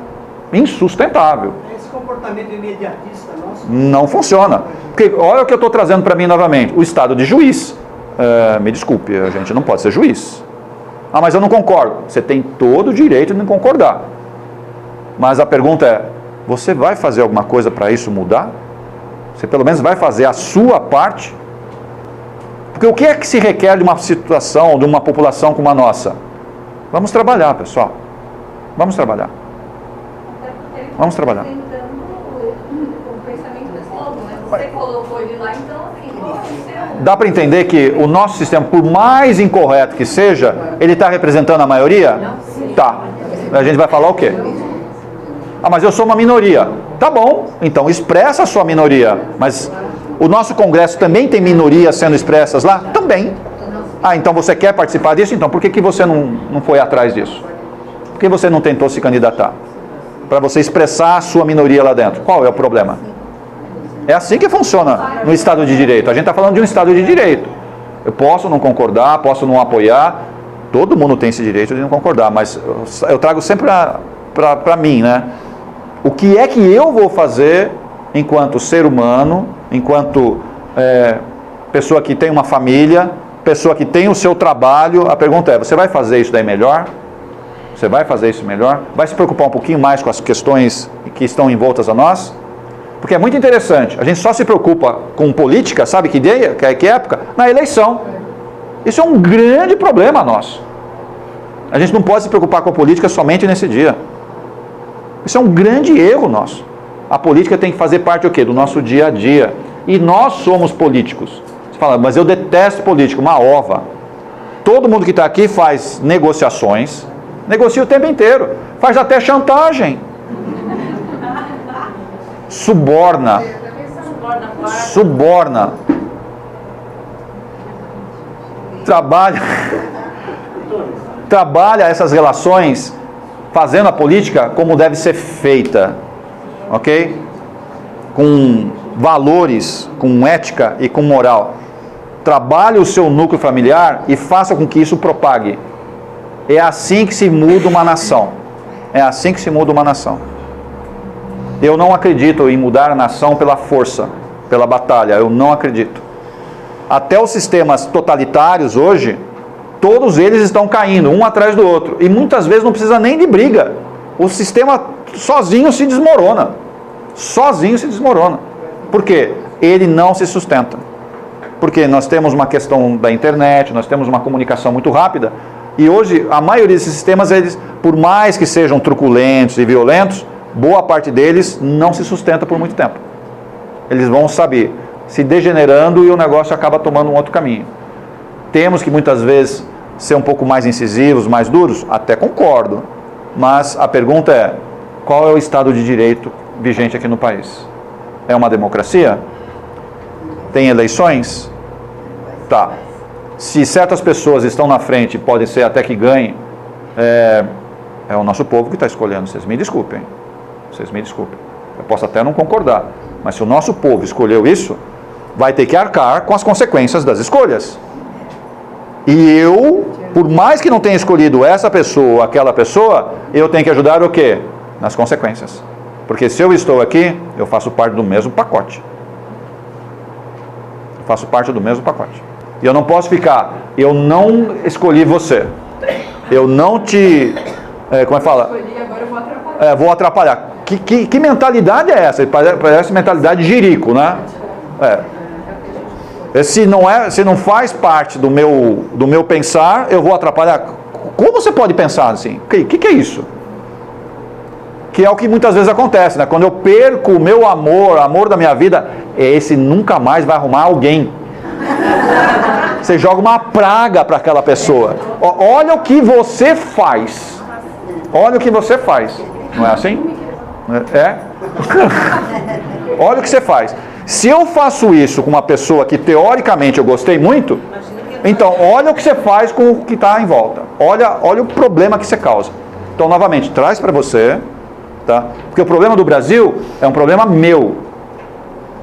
insustentável. Esse comportamento imediatista nosso não funciona. Porque olha o que eu estou trazendo para mim novamente. O estado de juiz. Me desculpe, a gente não pode ser juiz. Ah, mas eu não concordo. Você tem todo o direito de não concordar. Mas a pergunta é, você vai fazer alguma coisa para isso mudar? Você pelo menos vai fazer a sua parte? Porque o que é que se requer de uma situação, de uma população como a nossa? Vamos trabalhar, pessoal. Vamos trabalhar. Vamos trabalhar. O pensamento desse povo, né? Você colocou ele lá, então, assim, dá para entender que o nosso sistema, por mais incorreto que seja, ele está representando a maioria? Tá. A gente vai falar o quê? Ah, mas eu sou uma minoria. Tá bom, então expressa a sua minoria. Mas o nosso Congresso também tem minorias sendo expressas lá? Também. Ah, então você quer participar disso? Então por que você não foi atrás disso? Por que você não tentou se candidatar? Para você expressar a sua minoria lá dentro. Qual é o problema? É assim que funciona no Estado de Direito. A gente está falando de um Estado de Direito. Eu posso não concordar, posso não apoiar. Todo mundo tem esse direito de não concordar, mas eu trago sempre para mim, né? O que é que eu vou fazer enquanto ser humano, enquanto pessoa que tem uma família, pessoa que tem o seu trabalho. A pergunta é, você vai fazer isso daí melhor? Você vai fazer isso melhor? Vai se preocupar um pouquinho mais com as questões que estão envoltas a nós? Porque é muito interessante, a gente só se preocupa com política, sabe que ideia, que época? Na eleição. Isso é um grande problema nosso. A gente não pode se preocupar com a política somente nesse dia. Isso é um grande erro nosso. A política tem que fazer parte do quê? Do nosso dia a dia. E nós somos políticos. Você fala, mas eu detesto político, uma ova. Todo mundo que está aqui faz negociações, negocia o tempo inteiro, faz até chantagem. Suborna. Trabalha essas relações fazendo a política como deve ser feita, ok? Com valores, com ética e com moral. Trabalhe o seu núcleo familiar e faça com que isso propague. É assim que se muda uma nação. É assim que se muda uma nação. Eu não acredito em mudar a nação pela força, pela batalha. Eu não acredito. Até os sistemas totalitários hoje, todos eles estão caindo, um atrás do outro. E muitas vezes não precisa nem de briga. O sistema sozinho se desmorona. Sozinho se desmorona. Por quê? Ele não se sustenta. Porque nós temos uma questão da internet, nós temos uma comunicação muito rápida. E hoje, a maioria desses sistemas, eles, por mais que sejam truculentos e violentos, boa parte deles não se sustenta por muito tempo. Eles vão saber, se degenerando e o negócio acaba tomando um outro caminho. Temos que muitas vezes ser um pouco mais incisivos, mais duros? Até concordo. Mas a pergunta é, qual é o Estado de Direito vigente aqui no país? É uma democracia? Tem eleições? Tá. Se certas pessoas estão na frente, podem ser até que ganhem, é o nosso povo que está escolhendo. Vocês me desculpem. Vocês me desculpem. Eu posso até não concordar, mas se o nosso povo escolheu isso, vai ter que arcar com as consequências das escolhas. E eu, por mais que não tenha escolhido essa pessoa ou aquela pessoa, eu tenho que ajudar o quê? Nas consequências. Porque se eu estou aqui, eu faço parte do mesmo pacote. Eu faço parte do mesmo pacote. E eu não posso ficar, eu não escolhi você. Eu não te... como é que fala? Agora eu vou atrapalhar. Vou atrapalhar. Que mentalidade é essa? Parece mentalidade de jirico, né? Se não faz parte do meu pensar, eu vou atrapalhar. Como você pode pensar assim? O que é isso? Que é o que muitas vezes acontece, né? Quando eu perco o meu amor, o amor da minha vida, esse nunca mais vai arrumar alguém. Você joga uma praga para aquela pessoa. Olha o que você faz. Olha o que você faz. Não é assim? Olha o que você faz. Se eu faço isso com uma pessoa que teoricamente eu gostei muito, então olha o que você faz com o que está em volta. Olha o problema que você causa. Então, novamente, traz para você, tá? Porque o problema do Brasil é um problema meu.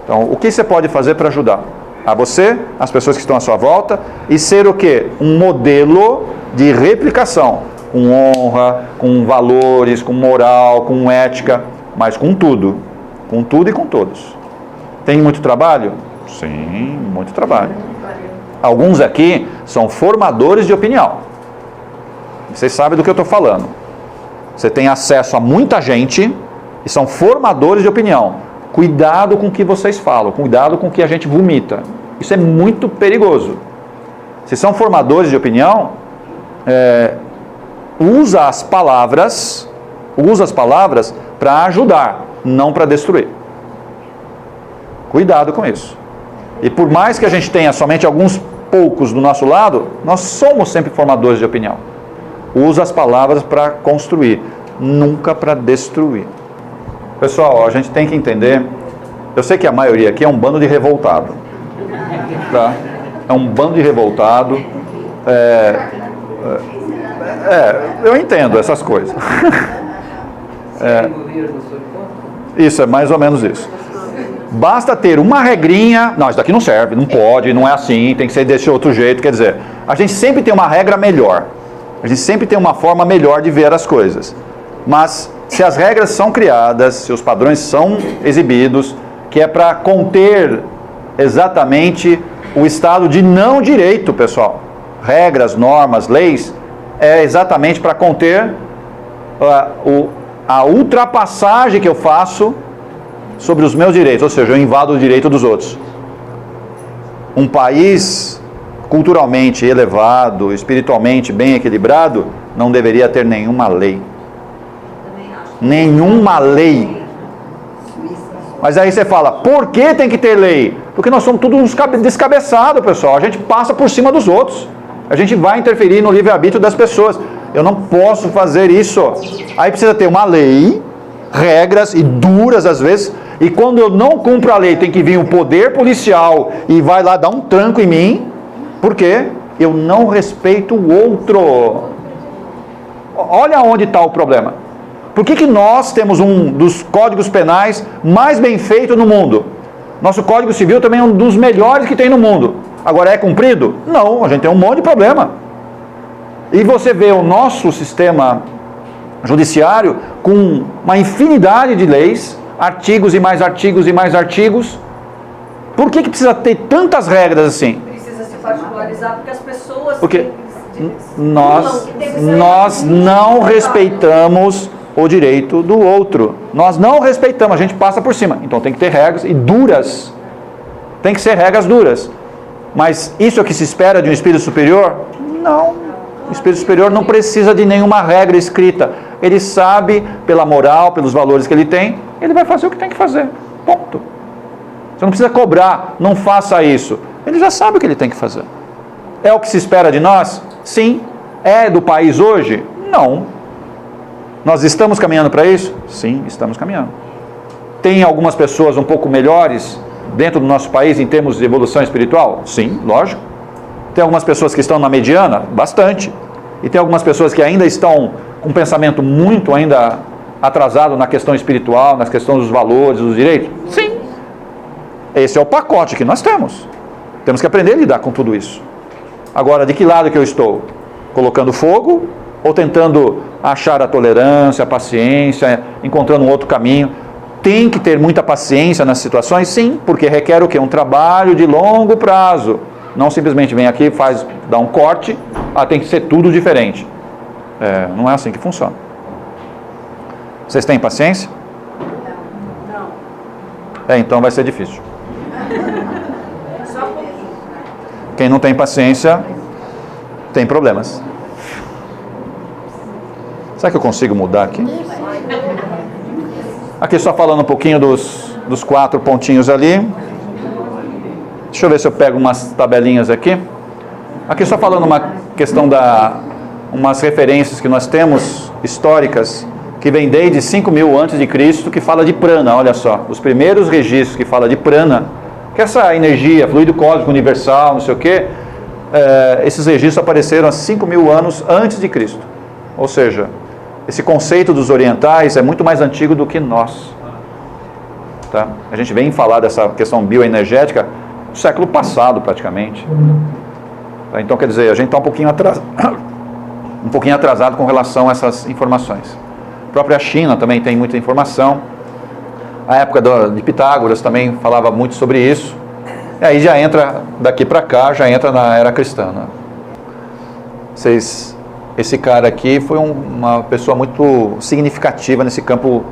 Então, o que você pode fazer para ajudar? A você, as pessoas que estão à sua volta, e ser o quê? Um modelo de replicação, com honra, com valores, com moral, com ética, mas com tudo e com todos. Tem muito trabalho? Sim, muito trabalho. Alguns aqui são formadores de opinião. Vocês sabem do que eu estou falando. Você tem acesso a muita gente e são formadores de opinião. Cuidado com o que vocês falam, cuidado com o que a gente vomita. Isso é muito perigoso. Se são formadores de opinião, usa as palavras para ajudar, não para destruir. Cuidado com isso. E por mais que a gente tenha somente alguns poucos do nosso lado, nós somos sempre formadores de opinião. Usa as palavras para construir, nunca para destruir. Pessoal, a gente tem que entender, eu sei que a maioria aqui é um bando de revoltado. Tá? É um bando de revoltado. Eu entendo essas coisas. Isso, é mais ou menos isso. Basta ter uma regrinha, não, isso daqui não serve, não pode, não é assim, tem que ser desse outro jeito, quer dizer, a gente sempre tem uma regra melhor, a gente sempre tem uma forma melhor de ver as coisas, mas se as regras são criadas, se os padrões são exibidos, que é para conter exatamente o estado de não direito, pessoal. Regras, normas, leis, é exatamente para conter a ultrapassagem que eu faço sobre os meus direitos, ou seja, eu invado o direito dos outros. Um país culturalmente elevado, espiritualmente bem equilibrado, não deveria ter nenhuma lei. Nenhuma lei. Mas aí você fala, por que tem que ter lei? Porque nós somos todos uns descabeçados, pessoal. A gente passa por cima dos outros. A gente vai interferir no livre-arbítrio das pessoas. Eu não posso fazer isso. Aí precisa ter uma lei, regras, e duras às vezes. E quando eu não cumpro a lei, tem que vir um poder policial e vai lá dar um tranco em mim. Por quê? Eu não respeito o outro. Olha onde está o problema. Por que nós temos um dos códigos penais mais bem feito no mundo? Nosso Código Civil também é um dos melhores que tem no mundo. Agora, é cumprido? Não, a gente tem um monte de problema. E você vê o nosso sistema judiciário com uma infinidade de leis, artigos e mais artigos e mais artigos. Por que precisa ter tantas regras assim? Precisa se particularizar porque as pessoas... Porque nós não respeitamos o direito do outro. Nós não respeitamos, a gente passa por cima. Então tem que ter regras e duras. Tem que ser regras duras. Mas isso é o que se espera de um espírito superior? Não. O espírito superior não precisa de nenhuma regra escrita. Ele sabe, pela moral, pelos valores que ele tem, ele vai fazer o que tem que fazer. Ponto. Você não precisa cobrar, não faça isso. Ele já sabe o que ele tem que fazer. É o que se espera de nós? Sim. É do país hoje? Não. Nós estamos caminhando para isso? Sim, estamos caminhando. Tem algumas pessoas um pouco melhores dentro do nosso país em termos de evolução espiritual? Sim, lógico. Tem algumas pessoas que estão na mediana? Bastante. E tem algumas pessoas que ainda estão com um pensamento muito ainda atrasado na questão espiritual, nas questões dos valores, dos direitos? Sim. Esse é o pacote que nós temos. Temos que aprender a lidar com tudo isso. Agora, de que lado que eu estou? Colocando fogo ou tentando achar a tolerância, a paciência, encontrando um outro caminho? Tem que ter muita paciência nas situações? Sim, porque requer o quê? Um trabalho de longo prazo. Não simplesmente vem aqui, dá um corte, tem que ser tudo diferente. Não é assim que funciona. Vocês têm paciência? Não. Então vai ser difícil. Quem não tem paciência, tem problemas. Será que eu consigo mudar aqui? Aqui só falando um pouquinho dos 4 pontinhos ali. Deixa eu ver se eu pego umas tabelinhas aqui. Aqui só falando uma questão umas referências que nós temos históricas, que vem desde 5.000 a.C., que fala de prana, olha só. Os primeiros registros que fala de prana, que essa energia, fluido cósmico universal, não sei o quê, esses registros apareceram há 5.000 anos antes de Cristo. Ou seja, esse conceito dos orientais é muito mais antigo do que nós. Tá? A gente vem falar dessa questão bioenergética no século passado, praticamente. Tá? Então, quer dizer, a gente está um pouquinho atrasado com relação a essas informações. A própria China também tem muita informação. A época de Pitágoras também falava muito sobre isso. E aí já entra, daqui para cá, já entra na era cristã. Né? Esse cara aqui foi uma pessoa muito significativa nesse campo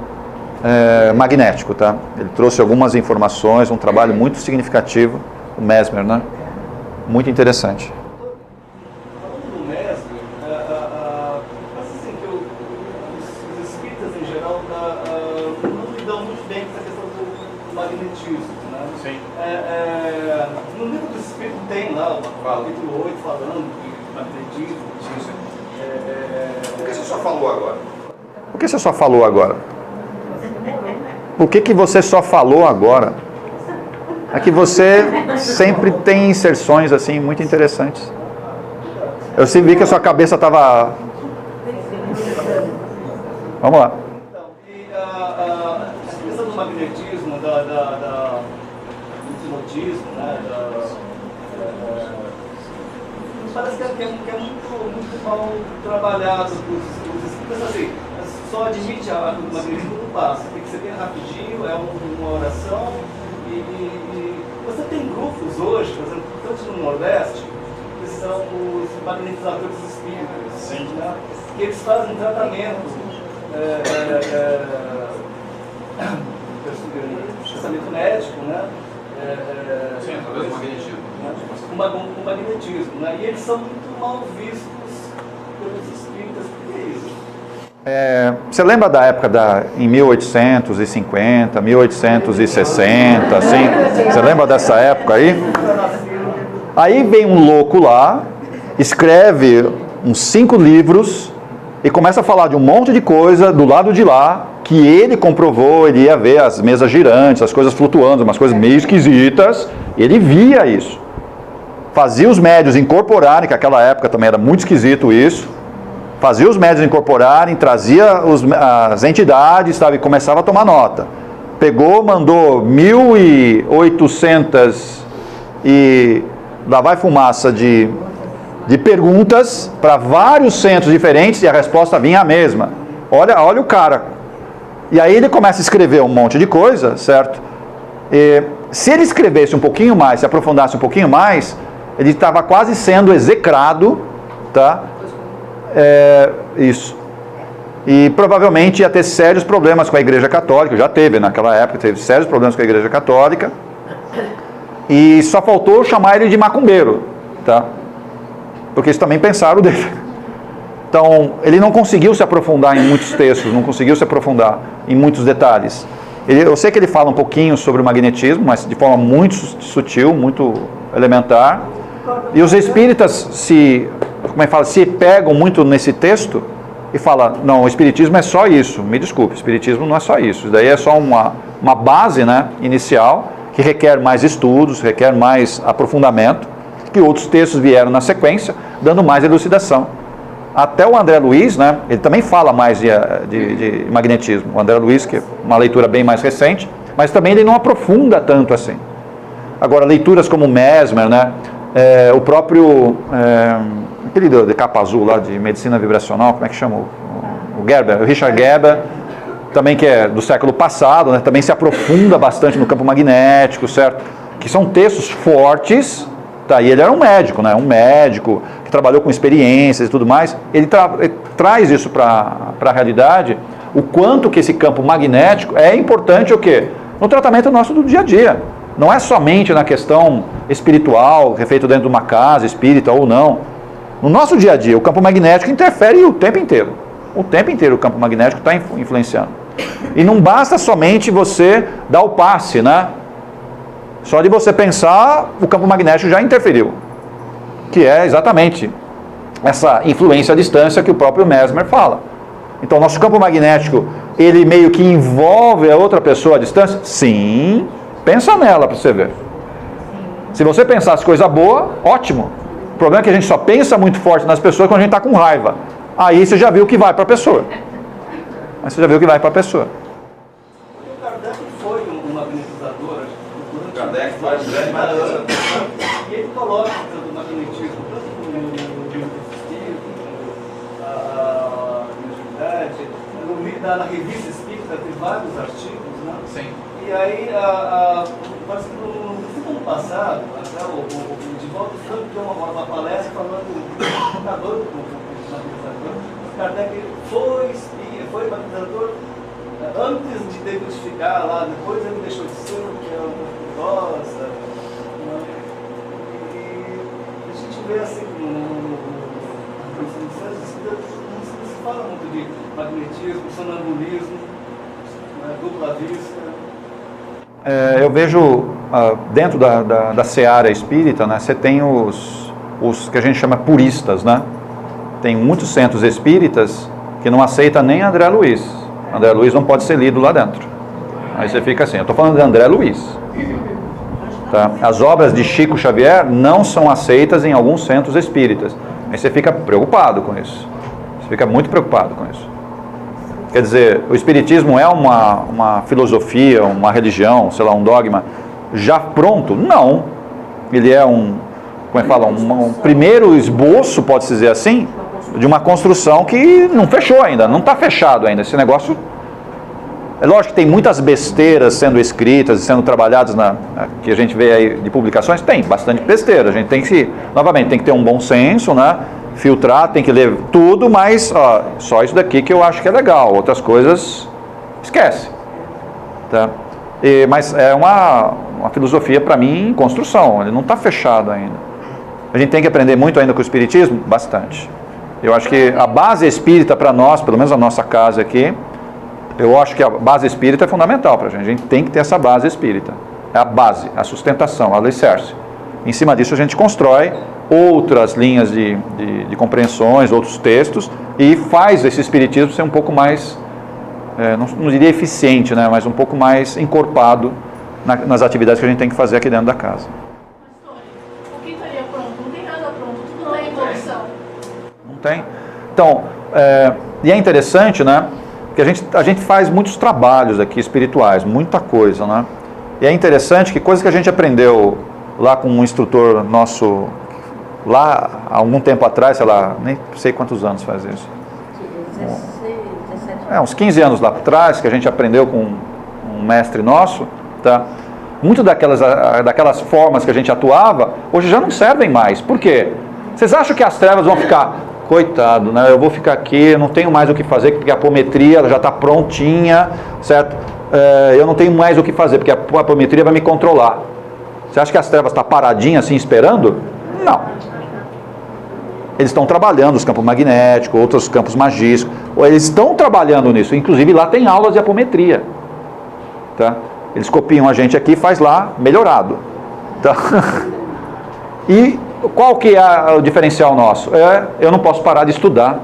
magnético. Tá? Ele trouxe algumas informações, um trabalho muito significativo, o Mesmer, né? Muito interessante. No livro do Espírito tem lá, capítulo 8, falando de magnetismo. Por que você só falou agora? Por que você só falou agora? Por que você só falou agora? É que você sempre tem inserções assim muito interessantes. Eu sempre vi que a sua cabeça estava... Vamos lá. Então, e a questão do magnetismo, do hipnotismo, né? Parece que é muito mal trabalhado os espíritas, assim, só admite o magnetismo quando passa. Tem que ser bem rapidinho, é uma oração, E você tem grupos hoje, por exemplo, tanto no Nordeste, que são os magnetizadores espíritas, né? Que eles fazem tratamento, pensamento médico, né? Sim, através do magnetismo. O magnetismo, né? E eles são muito mal vistos pelos espíritas. Por que isso? Você lembra da época em 1850, 1860, assim? Você lembra dessa época aí? Aí vem um louco lá, escreve uns 5 livros e começa a falar de um monte de coisa do lado de lá, que ele comprovou, ele ia ver as mesas girantes, as coisas flutuando, umas coisas meio esquisitas, ele via isso. Fazia os médios incorporarem, que naquela época também era muito esquisito isso, fazia os médios incorporarem, trazia as entidades, sabe, e começava a tomar nota. Pegou, mandou 1.800 e lá vai fumaça de perguntas para vários centros diferentes e a resposta vinha a mesma. Olha o cara. E aí ele começa a escrever um monte de coisa, certo? E se ele escrevesse um pouquinho mais, se aprofundasse um pouquinho mais, ele estava quase sendo execrado, tá? Isso. E provavelmente ia ter sérios problemas com a Igreja Católica, já teve naquela época, teve sérios problemas com a Igreja Católica, e só faltou chamar ele de macumbeiro, tá? Porque eles também pensaram dele. Então, ele não conseguiu se aprofundar em muitos textos, não conseguiu se aprofundar em muitos detalhes. Eu sei que ele fala um pouquinho sobre o magnetismo, mas de forma muito sutil, muito elementar. E os espíritas se pegam muito nesse texto e falam, não, o espiritismo é só isso. Me desculpe, o espiritismo não é só isso. Isso daí é só uma base, né, inicial, que requer mais estudos, requer mais aprofundamento, que outros textos vieram na sequência, dando mais elucidação. Até o André Luiz, né, ele também fala mais de magnetismo. O André Luiz, que é uma leitura bem mais recente, mas também ele não aprofunda tanto assim. Agora, leituras como Mesmer, né, o próprio, aquele de capa azul lá, de medicina vibracional, como é que chama? O Gerber, o Richard Gerber, também que é do século passado, né, também se aprofunda bastante no campo magnético, certo? Que são textos fortes. Tá, e ele era um médico, né? Um médico que trabalhou com experiências e tudo mais. Ele traz isso para a realidade, o quanto que esse campo magnético é importante o quê? No tratamento nosso do dia a dia. Não é somente na questão espiritual, que é feito dentro de uma casa espírita ou não. No nosso dia a dia, o campo magnético interfere o tempo inteiro. O tempo inteiro o campo magnético está influenciando. E não basta somente você dar o passe, né? Só de você pensar, o campo magnético já interferiu. Que é exatamente essa influência à distância que o próprio Mesmer fala. Então, nosso campo magnético, ele meio que envolve a outra pessoa à distância? Sim. Pensa nela para você ver. Se você pensasse coisa boa, ótimo. O problema é que a gente só pensa muito forte nas pessoas quando a gente está com raiva. Aí você já viu que vai para a pessoa. Aí você já viu que vai para a pessoa. E ele coloca o magnetismo tanto no livro do Espírito, a mediunidade, na revista Espírita tem vários artigos, né? Sim. E aí, parece que no ano passado, até o Divaldo Franco deu uma palestra falando do fundador do magnetizador. Kardec foi magnetizador antes de decodificar lá, depois ele deixou de ser, que é uma idosa. E a gente vê assim, não se fala muito de magnetismo, sonambulismo, dupla vista. Eu vejo dentro da seara espírita, né, você tem os que a gente chama puristas, né? Tem muitos centros espíritas que não aceitam nem André Luiz. André Luiz não pode ser lido lá dentro. Aí você fica assim, eu estou falando de André Luiz. Tá? As obras de Chico Xavier não são aceitas em alguns centros espíritas. Aí você fica preocupado com isso. Você fica muito preocupado com isso. Quer dizer, o espiritismo é uma filosofia, uma religião, sei lá, um dogma já pronto? Não. Ele é um primeiro esboço, pode-se dizer assim, de uma construção que não fechou ainda, não está fechado ainda. Esse negócio É lógico que tem muitas besteiras sendo escritas e sendo trabalhadas que a gente vê aí de publicações, tem bastante besteira. A gente tem que, novamente, tem que ter um bom senso, né? Filtrar, tem que ler tudo, mas só isso daqui que eu acho que é legal. Outras coisas, esquece. Tá? Mas é uma filosofia, para mim, em construção. Ele não está fechado ainda. A gente tem que aprender muito ainda com o Espiritismo? Bastante. Eu acho que a base espírita para nós, pelo menos a nossa casa aqui, eu acho que a base espírita é fundamental para a gente. A gente tem que ter essa base espírita. É a base, a sustentação, a alicerce. Em cima disso a gente constrói outras linhas de compreensões, outros textos, e faz esse espiritismo ser um pouco mais, não diria eficiente, né, mas um pouco mais encorpado nas atividades que a gente tem que fazer aqui dentro da casa. O que estaria pronto? Não tem nada pronto, tudo não é evolução. Não tem? Então, e é interessante, né, que a gente faz muitos trabalhos aqui espirituais, muita coisa, né, e é interessante que coisas que a gente aprendeu lá com um instrutor nosso, lá há algum tempo atrás, sei lá, nem sei quantos anos faz isso. 17 uns 15 anos lá atrás, que a gente aprendeu com um mestre nosso, tá? Muito daquelas formas que a gente atuava, hoje já não servem mais. Por quê? Vocês acham que as trevas vão ficar, coitado, né? Eu vou ficar aqui, não tenho mais o que fazer, porque a apometria ela já está prontinha, certo? Eu não tenho mais o que fazer, porque a apometria vai me controlar. Você acha que as trevas estão paradinhas assim, esperando? Não. Eles estão trabalhando os campos magnéticos, outros campos magísticos. Eles estão trabalhando nisso. Inclusive lá tem aulas de apometria. Tá? Eles copiam a gente aqui e faz lá melhorado. Tá? E qual que é o diferencial nosso? Eu não posso parar de estudar.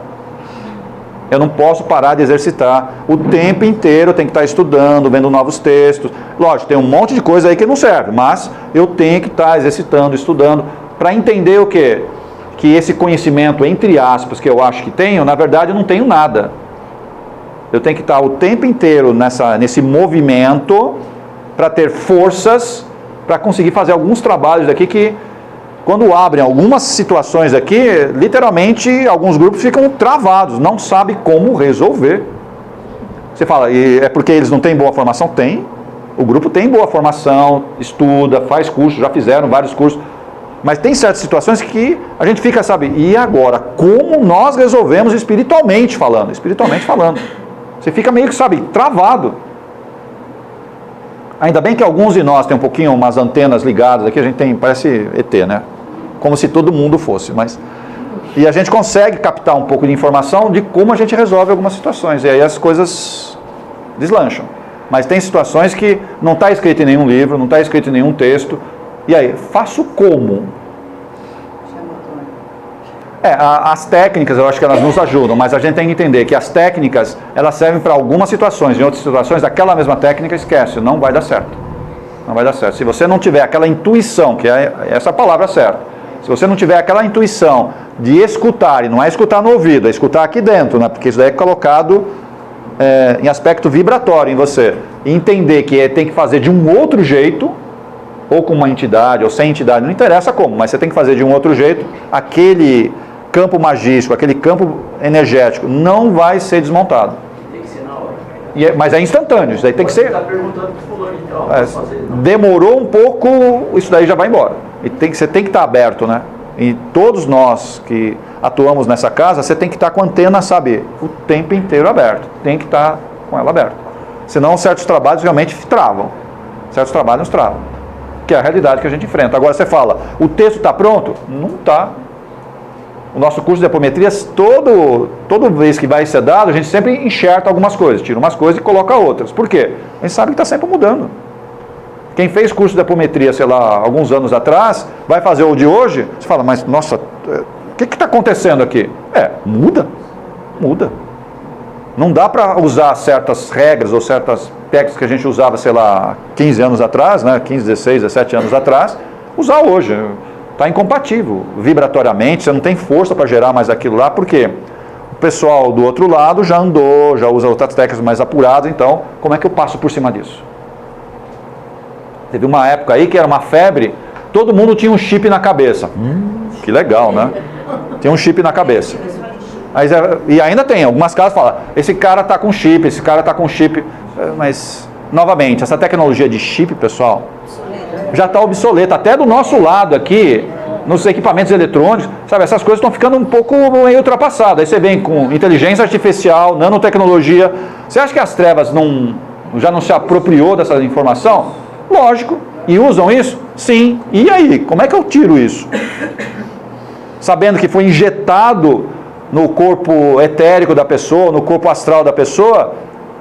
Eu não posso parar de exercitar. O tempo inteiro eu tenho que estar estudando, vendo novos textos. Lógico, tem um monte de coisa aí que não serve, mas eu tenho que estar exercitando, estudando, para entender o quê? Que esse conhecimento, entre aspas, que eu acho que tenho, na verdade eu não tenho nada. Eu tenho que estar o tempo inteiro nesse movimento para ter forças para conseguir fazer alguns trabalhos aqui que, quando abrem algumas situações aqui, literalmente alguns grupos ficam travados, não sabem como resolver. Você fala, e é porque eles não têm boa formação? Tem. O grupo tem boa formação, estuda, faz curso, já fizeram vários cursos. Mas tem certas situações que a gente fica, sabe, e agora? Como nós resolvemos espiritualmente falando? Espiritualmente falando. Você fica meio que, sabe, travado. Ainda bem que alguns de nós tem um pouquinho umas antenas ligadas aqui, a gente tem, parece ET, né? Como se todo mundo fosse, mas... E a gente consegue captar um pouco de informação de como a gente resolve algumas situações, e aí as coisas deslancham. Mas tem situações que não está escrito em nenhum livro, não está escrito em nenhum texto, e aí, faço como? As técnicas, eu acho que elas nos ajudam, mas a gente tem que entender que as técnicas, elas servem para algumas situações, em outras situações, aquela mesma técnica, esquece, não vai dar certo. Não vai dar certo. Se você não tiver aquela intuição, que é essa palavra certa, se você não tiver aquela intuição de escutar, e não é escutar no ouvido, é escutar aqui dentro, né? Porque isso daí é colocado em aspecto vibratório em você, e entender que tem que fazer de um outro jeito, ou com uma entidade, ou sem entidade, não interessa como, mas você tem que fazer de um outro jeito, aquele campo magístico, aquele campo energético, não vai ser desmontado. Tem que ser na hora. Mas é instantâneo, isso daí tem que ser... Você está perguntando para o fulano, então, demorou um pouco, isso daí já vai embora. E você tem que estar aberto, né? E todos nós que atuamos nessa casa, você tem que estar com a antena, sabe, o tempo inteiro aberto. Tem que estar com ela aberta. Senão certos trabalhos realmente travam. Certos trabalhos travam. Que é a realidade que a gente enfrenta. Agora você fala, o texto está pronto? Não está. O nosso curso de apometria, toda vez que vai ser dado, a gente sempre enxerta algumas coisas, tira umas coisas e coloca outras. Por quê? A gente sabe que está sempre mudando. Quem fez curso de apometria, sei lá, alguns anos atrás, vai fazer o de hoje, você fala, mas nossa, o que está acontecendo aqui? Muda. Não dá para usar certas regras ou certas técnicas que a gente usava, sei lá, 15 anos atrás, né, 15, 16, 17 anos atrás, usar hoje. Está incompatível vibratoriamente, você não tem força para gerar mais aquilo lá, porque o pessoal do outro lado já andou, já usa outras técnicas mais apuradas, então como é que eu passo por cima disso? Teve uma época aí que era uma febre, todo mundo tinha um chip na cabeça. Que legal, né? Tinha um chip na cabeça. E ainda tem, algumas casas falam, esse cara está com chip, esse cara está com chip. Mas, novamente, essa tecnologia de chip, pessoal, já está obsoleta. Até do nosso lado aqui, nos equipamentos eletrônicos, sabe, essas coisas estão ficando um pouco meio ultrapassadas. Aí você vem com inteligência artificial, nanotecnologia. Você acha que as trevas já não se apropriou dessa informação? Lógico. E usam isso? Sim. E aí? Como é que eu tiro isso? Sabendo que foi injetado no corpo etérico da pessoa, no corpo astral da pessoa,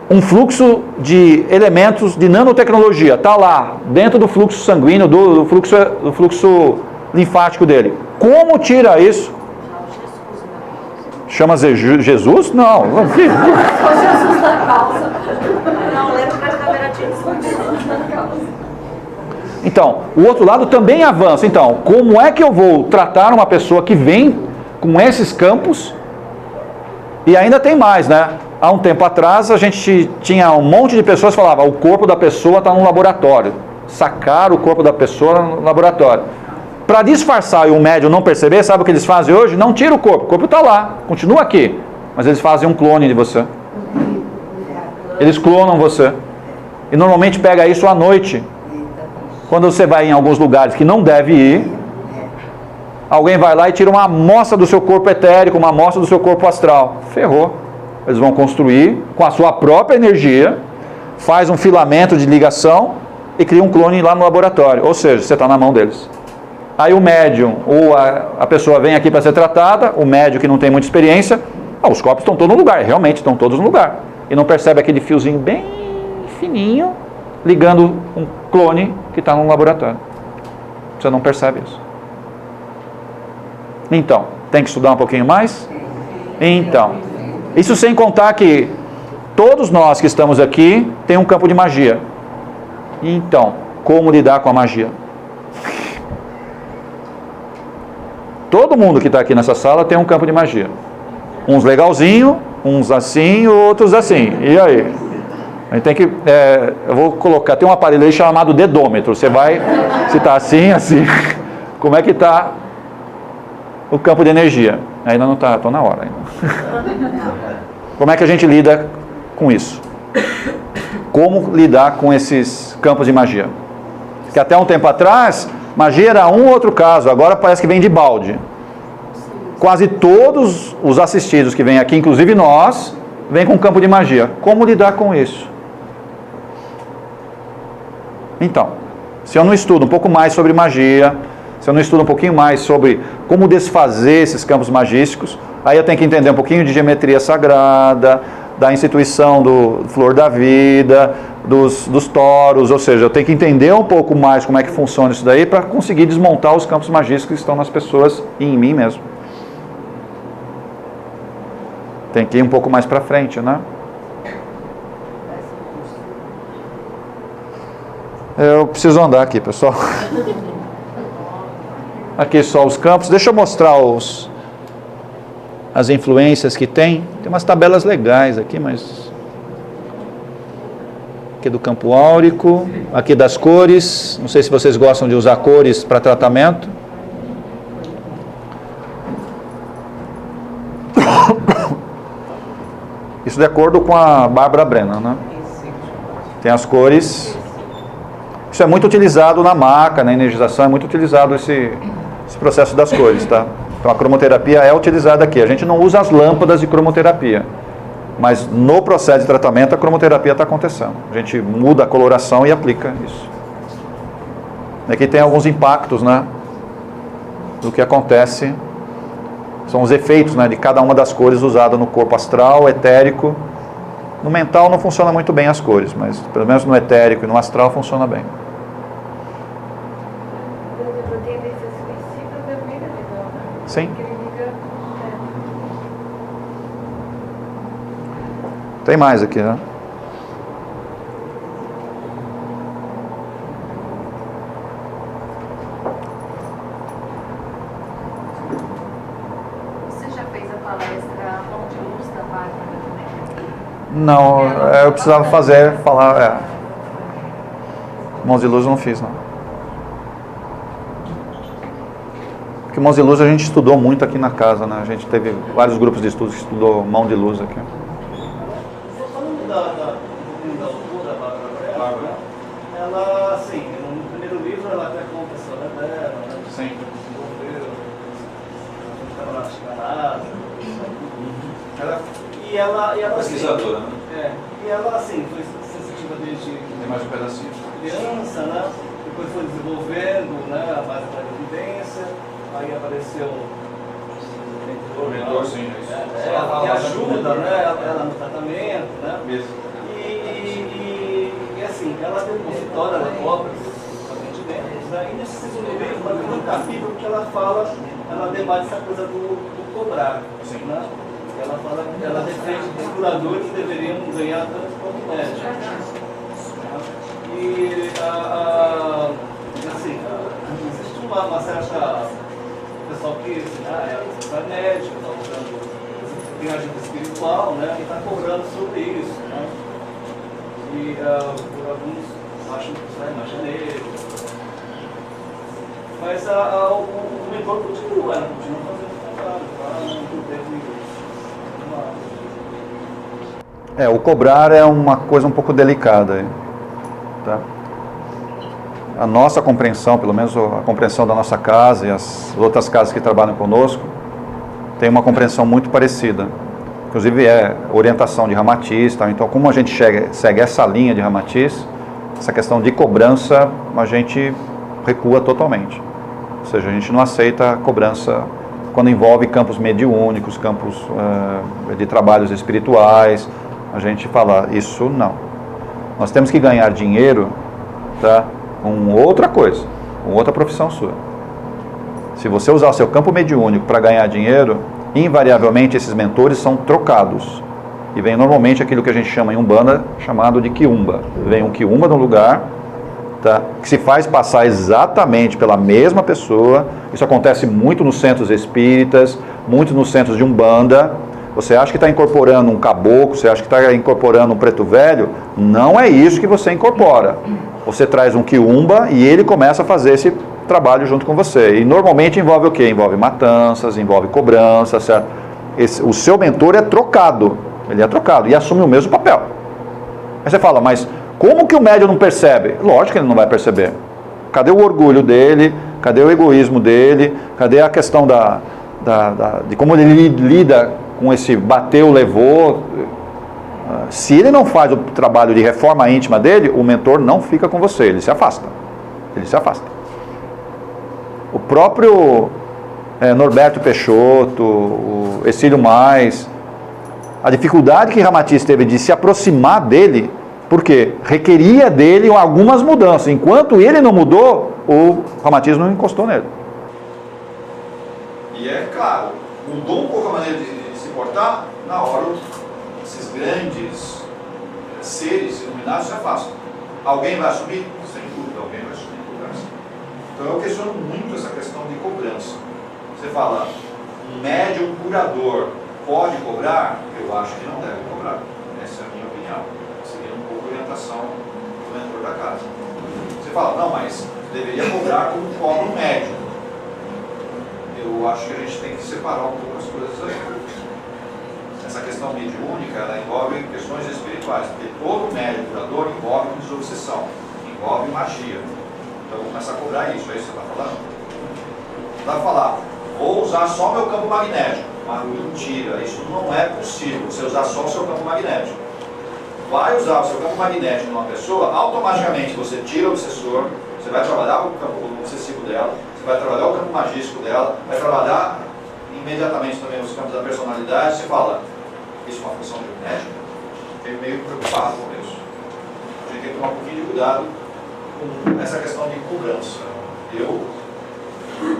um fluxo de elementos de nanotecnologia. Está lá, dentro do fluxo sanguíneo, do fluxo linfático dele. Como tira isso? Chama Jesus? Não. Jesus da causa. Não, lembra que a câmera tinha Jesus da causa. Então, o outro lado também avança. Então, como é que eu vou tratar uma pessoa que vem com esses campos? E ainda tem mais, né? Há um tempo atrás, a gente tinha um monte de pessoas que falavam: o corpo da pessoa está no laboratório. Sacar o corpo da pessoa no laboratório. Para disfarçar e o médium não perceber, sabe o que eles fazem hoje? Não tira o corpo está lá, continua aqui. Mas eles fazem um clone de você. Eles clonam você. E normalmente pega isso à noite. Quando você vai em alguns lugares que não deve ir, alguém vai lá e tira uma amostra do seu corpo etérico, uma amostra do seu corpo astral. Ferrou. Eles vão construir com a sua própria energia, faz um filamento de ligação e cria um clone lá no laboratório. Ou seja, você está na mão deles. Aí o médium, ou a pessoa vem aqui para ser tratada, o médium que não tem muita experiência, os corpos estão todos no lugar, realmente estão todos no lugar. E não percebe aquele fiozinho bem fininho, ligando um clone que está no laboratório. Você não percebe isso. Então, tem que estudar um pouquinho mais? Então, isso sem contar que todos nós que estamos aqui tem um campo de magia. Então, como lidar com a magia? Todo mundo que está aqui nessa sala tem um campo de magia. Uns legalzinho, uns assim, outros assim. E aí? A gente tem que... eu vou colocar... Tem um aparelho aí chamado dedômetro. Você vai... Se está assim, assim... Como é que está o campo de energia? Ainda não está... Estou na hora ainda. Como é que a gente lida com isso? Como lidar com esses campos de magia? Que até um tempo atrás... Magia era um ou outro caso, agora parece que vem de balde. Quase todos os assistidos que vêm aqui, inclusive nós, vêm com campo de magia. Como lidar com isso? Então, se eu não estudo um pouco mais sobre magia, se eu não estudo um pouquinho mais sobre como desfazer esses campos magísticos, aí eu tenho que entender um pouquinho de geometria sagrada, da instituição do Flor da Vida, dos toros, ou seja, eu tenho que entender um pouco mais como é que funciona isso daí para conseguir desmontar os campos magísticos que estão nas pessoas e em mim mesmo. Tem que ir um pouco mais para frente, né? Eu preciso andar aqui, pessoal. Aqui só os campos. Deixa eu mostrar as influências que tem. Tem umas tabelas legais aqui, mas... Aqui do campo áurico, aqui das cores. Não sei se vocês gostam de usar cores para tratamento. Isso de acordo com a Bárbara Brennan, né? Tem as cores. Isso é muito utilizado na maca, na energização, é muito utilizado esse processo das cores, tá? Então a cromoterapia é utilizada aqui. A gente não usa as lâmpadas de cromoterapia, mas no processo de tratamento a cromoterapia está acontecendo. A gente muda a coloração e aplica isso. Aqui tem alguns impactos, né, do que acontece. São os efeitos, né, de cada uma das cores usada no corpo astral, etérico. No mental não funciona muito bem as cores, mas pelo menos no etérico e no astral funciona bem. Sim. Tem mais aqui, né? Você já fez a palestra Mão de Luz da Bárbara também? Não, eu precisava falar. Mãos de Luz eu não fiz, não. Porque Mãos de Luz a gente estudou muito aqui na casa, né? A gente teve vários grupos de estudos que estudou Mão de Luz aqui. Falando da ela Pesquisadora, né? E ela, assim, foi sensitiva desde Tem mais um pedacinho. criança, né? Depois foi desenvolvendo, né, a base da evidência, aí apareceu O mentor, sim, é isso. que ajuda, né, ela no tratamento, né? Mesmo. E assim, ela tem um consultório, ela cobra os atendimentos, né? E nesse segundo livro, ela tem um capítulo que ela fala, ela debate essa coisa do cobrar, né? Ela fala, ela defende que os curadores deveriam ganhar tanto quanto médico. E assim, existe uma certa pessoal que é médico, está usando, tem ajuda espiritual, né? E está cobrando sobre isso, né? E por alguns acham que isso é imagineiro. Mas o mentor continua fazendo o trabalho, não teve o cobrar é uma coisa um pouco delicada aí, tá? A nossa compreensão, pelo menos a compreensão da nossa casa e as outras casas que trabalham conosco, tem uma compreensão muito parecida. Inclusive é orientação de Ramatiz, tá? Então como a gente segue essa linha de Ramatiz, essa questão de cobrança, a gente recua totalmente. Ou seja, a gente não aceita cobrança quando envolve campos mediúnicos, campos de trabalhos espirituais. A gente fala, isso não. Nós temos que ganhar dinheiro, tá, com outra coisa, com outra profissão sua. Se você usar o seu campo mediúnico para ganhar dinheiro, invariavelmente esses mentores são trocados. E vem normalmente aquilo que a gente chama em Umbanda, chamado de quiumba. Vem um quiumba no lugar, tá, que se faz passar exatamente pela mesma pessoa. Isso acontece muito nos centros espíritas, muito nos centros de Umbanda. Você acha que está incorporando um caboclo, você acha que está incorporando um preto velho? Não é isso que você incorpora. Você traz um quiumba e ele começa a fazer esse trabalho junto com você. E normalmente envolve o quê? Envolve matanças, envolve cobrança, certo? O seu mentor é trocado. Ele é trocado e assume o mesmo papel. Aí você fala, mas como que o médium não percebe? Lógico que ele não vai perceber. Cadê o orgulho dele? Cadê o egoísmo dele? Cadê a questão de como ele lida com esse bateu, levou? Se ele não faz o trabalho de reforma íntima dele, o mentor não fica com você, ele se afasta. Ele se afasta. O próprio Norberto Peixoto, o Exílio Mais, a dificuldade que Ramatiz teve de se aproximar dele, porque requeria dele algumas mudanças. Enquanto ele não mudou, o Ramatiz não encostou nele. E é claro, mudou um pouco a maneira de se portar, na hora esses grandes seres iluminados se afastam. Alguém vai assumir? Sem dúvida, alguém vai assumir a cobrança. Então eu questiono muito essa questão de cobrança. Você fala, um médium curador pode cobrar? Eu acho que não deve cobrar. Essa é a minha opinião. Seria um pouco orientação do mentor da casa. Você fala, não, mas deveria cobrar como cobra um médium. Eu acho que a gente tem que separar um pouco as coisas aí. Essa questão mediúnica, ela envolve questões espirituais, porque todo médium curador envolve desobsessão, envolve magia. Então começa a cobrar isso, é isso que você está falando? Não dá para falar, vou usar só meu campo magnético. Mas mentira, isso não é possível, você usar só o seu campo magnético. Vai usar o seu campo magnético numa pessoa, automaticamente você tira o obsessor, você vai trabalhar o campo obsessivo dela, você vai trabalhar o campo magístico dela, vai trabalhar imediatamente também os campos da personalidade, você fala, isso é uma função de um médico? Fiquei meio preocupado com isso. A gente tem que tomar um pouquinho de cuidado com essa questão de cobrança. Eu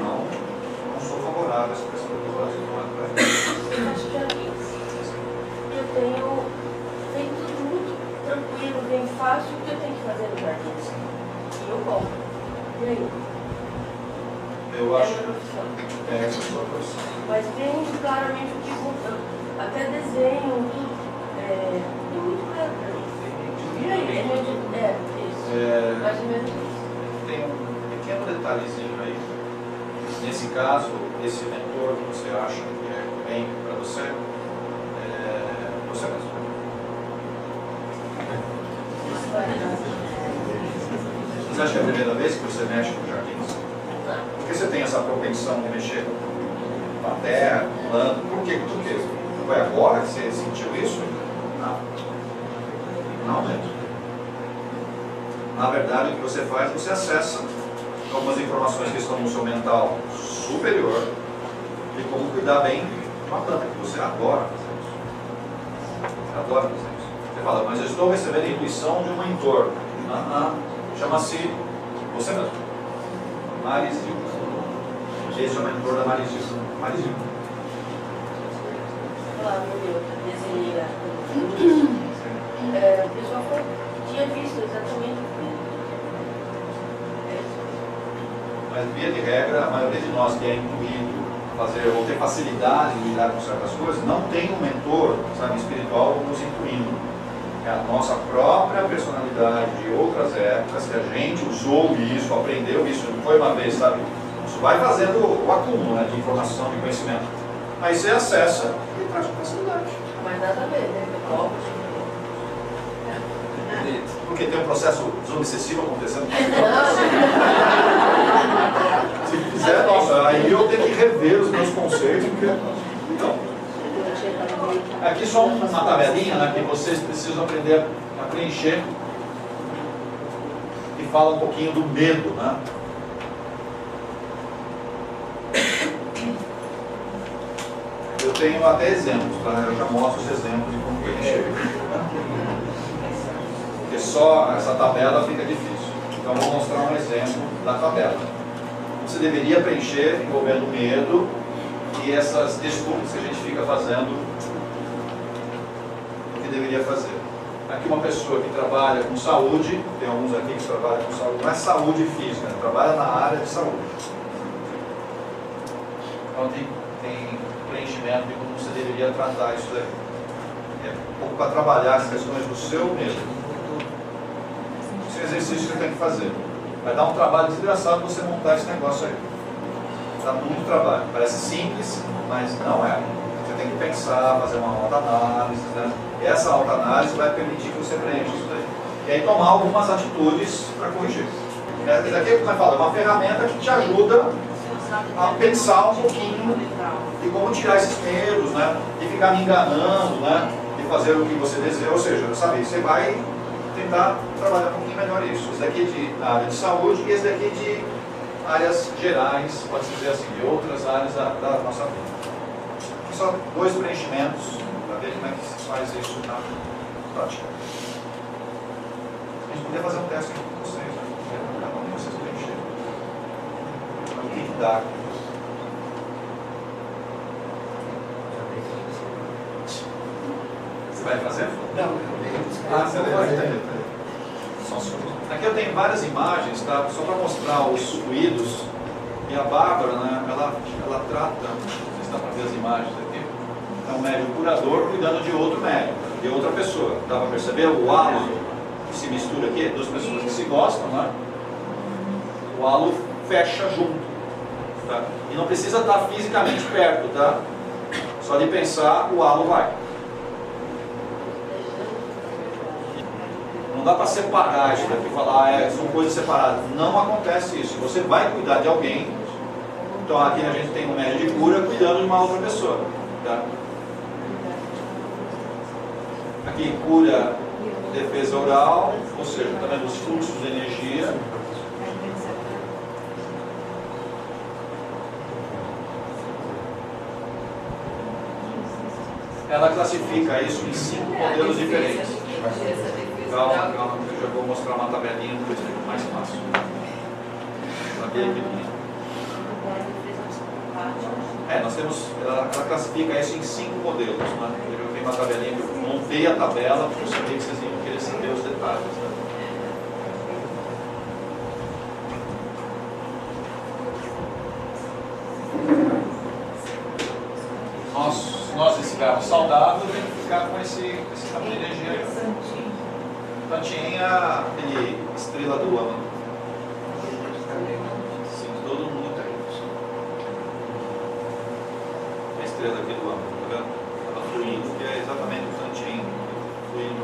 não sou favorável a essa questão de cobrança. Acho que eu tenho feito tudo muito tranquilo, bem fácil, o que eu tenho que fazer no jardim. E eu compro. E aí? Eu acho que é essa a sua profissão. Mas bem claramente o que até desenho, tudo. Tudo muito claro para mim. E aí? Isso. Mais ou menos isso. Tem um pequeno detalhezinho aí. Nesse caso, esse mentor que você acha que é bem para você, você mesmo. Você acha que é a primeira vez que você mexe com jardins? Por que você tem essa propensão de mexer com a terra, com planta? Por quê? Foi agora que você sentiu isso? Não. Não mesmo. Na verdade, o que você faz, você acessa algumas informações que estão no seu mental superior de como cuidar bem de uma planta, que você adora fazer isso. Você adora fazer isso. Você fala, mas eu estou recebendo a intuição de um mentor. Chama-se você mesmo. Marizil. Esse é o mentor da Marizil. Marizil. Olá, meu desenhei a pessoa tinha visto exatamente o que. Mas, via de regra, a maioria de nós que é intuído fazer ou ter facilidade em lidar com certas coisas, não tem um mentor, sabe, espiritual nos intuindo. É a nossa própria personalidade de outras épocas que a gente usou isso, aprendeu isso, não foi uma vez, sabe? Isso vai fazendo o acúmulo, né, de informação, de conhecimento. Aí você acessa e traz com facilidade. Mas nada a ver, né? Porque tem um processo desobsessivo acontecendo. Se fizer, nossa, aí eu tenho que rever os meus conceitos. Porque... Então, aqui só uma tabelinha, né, que vocês precisam aprender a preencher, que fala um pouquinho do medo, né? Eu tenho até exemplos, tá? Eu já mostro os exemplos de como preencher. Porque só essa tabela fica difícil. Então vou mostrar um exemplo da tabela. Você deveria preencher envolvendo medo e essas desculpas que a gente fica fazendo o que deveria fazer. Aqui uma pessoa que trabalha com saúde, tem alguns aqui que trabalham com saúde, não é saúde física, né? Trabalha na área de saúde. Então tem preenchimento de como você deveria tratar isso daí. É um pouco para trabalhar as questões do seu medo. Esse é o exercício que você tem que fazer. Vai dar um trabalho desgraçado você montar esse negócio aí. Dá muito trabalho. Parece simples, mas não é. Você tem que pensar, fazer uma autoanálise, né? E essa autoanálise vai permitir que você preencha isso daí. E aí tomar algumas atitudes para corrigir. Isso aqui, como eu falo, é uma ferramenta que te ajuda a pensar um pouquinho de como tirar esses medos, né? De ficar me enganando, né? De fazer o que você deseja. Ou seja, sabe, você vai tentar trabalhar um pouquinho melhor isso. Esse daqui é da área de saúde e esse daqui de áreas gerais, pode-se dizer assim, de outras áreas da nossa vida. Aqui só 2 preenchimentos para ver como é que se faz isso na prática. A gente podia fazer um teste aqui com vocês, né? Cada um de vocês preencher. O que dá aqui? Você vai fazer? Não. Ah, você vai entender. Aqui eu tenho várias imagens, tá? Só para mostrar os fluidos. E a Bárbara, né, ela trata, não sei se dá para ver as imagens aqui, é um médium curador cuidando de outro médium, de outra pessoa. Dá para perceber o halo que se mistura aqui, duas pessoas que se gostam, né? O halo fecha junto, tá? E não precisa estar fisicamente perto, tá? Só de pensar, o halo vai. Não dá para separar isso daqui, falar, são coisas separadas. Não acontece isso. Você vai cuidar de alguém, então aqui a gente tem um médium de cura cuidando de uma outra pessoa. Tá? Aqui cura, defesa oral, ou seja, também dos fluxos de energia. Ela classifica isso em 5 modelos diferentes. Calma, eu já vou mostrar uma tabelinha depois fica mais fácil. Nós temos, ela classifica isso em 5 modelos. Né? Eu tenho uma tabelinha que eu montei a tabela porque eu sabia que vocês iam querer saber os detalhes. Né? Nós estivermos saudáveis, tem que ficar com esse campo de energia aí. Tantien é aquele estrela do ano. Sim, todo mundo tem. A estrela aqui do ano, tá vendo? Ela fluindo, que é exatamente o Tantien fluindo.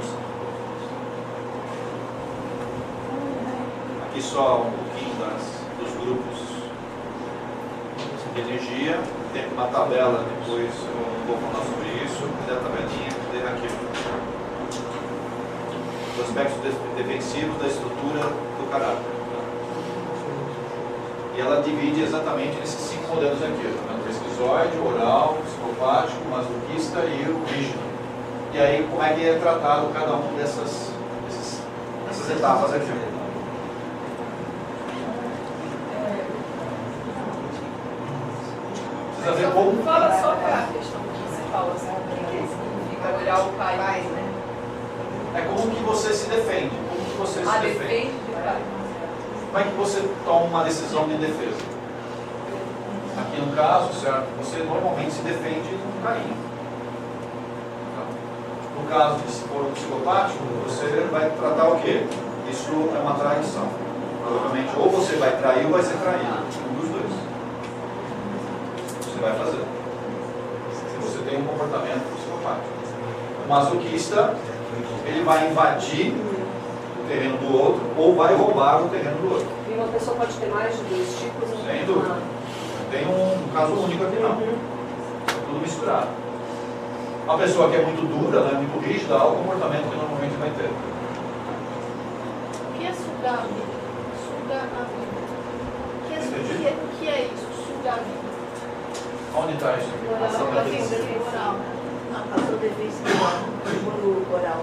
Aqui só um pouquinho dos grupos de energia, tem uma tabela, depois eu não vou falar sobre isso, cadê a tabelinha? Cadê aqui? Os aspectos defensivos da estrutura do caráter. E ela divide exatamente nesses 5 modelos aqui, o esquizoide, o oral, o psicopático, o masoquista e o rígido. E aí como é que é tratado cada um dessas etapas aqui. Precisa ver como... Fala só para a questão principal, assim, o que significa olhar o pai, né? É como que você se defende, como que você se defende. Defende de pai. Como é que você toma uma decisão de defesa? Aqui no caso, certo? Você normalmente se defende com carinho. No caso de se for um psicopático, você vai tratar o quê? Isso é uma traição. Provavelmente ou você vai trair ou vai ser traído. Um dos dois. Você vai fazer. Se você tem um comportamento psicopático. O masoquista, ele vai invadir o terreno do outro ou vai roubar o terreno do outro. E uma pessoa pode ter mais de 2 tipos? Sem dúvida. Não tem um caso único aqui não. É tudo misturado. Uma pessoa que é muito dura, né, muito rígida, há o comportamento que normalmente vai ter. O que é sugar a vida? Sugar a vida. O que é isso? Sugar a vida? Onde está isso? Ação defensiva no oral.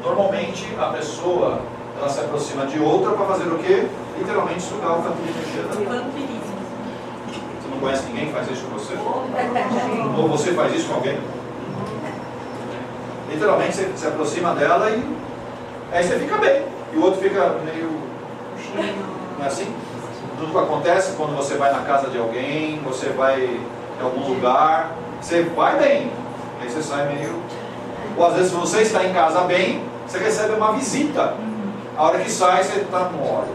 Normalmente a pessoa ela se aproxima de outra para fazer o quê? Literalmente sugar o campo de energia dela. Vampirismo. Você não conhece ninguém que faz isso com você? Ou você faz isso com alguém? Literalmente você se aproxima dela e aí você fica bem. E o outro fica meio... Não é assim? Tudo que acontece quando você vai na casa de alguém, você vai em algum lugar, você vai bem. Aí você sai meio... Ou às vezes se você está em casa bem, você recebe uma visita. A hora que sai, você está no óleo.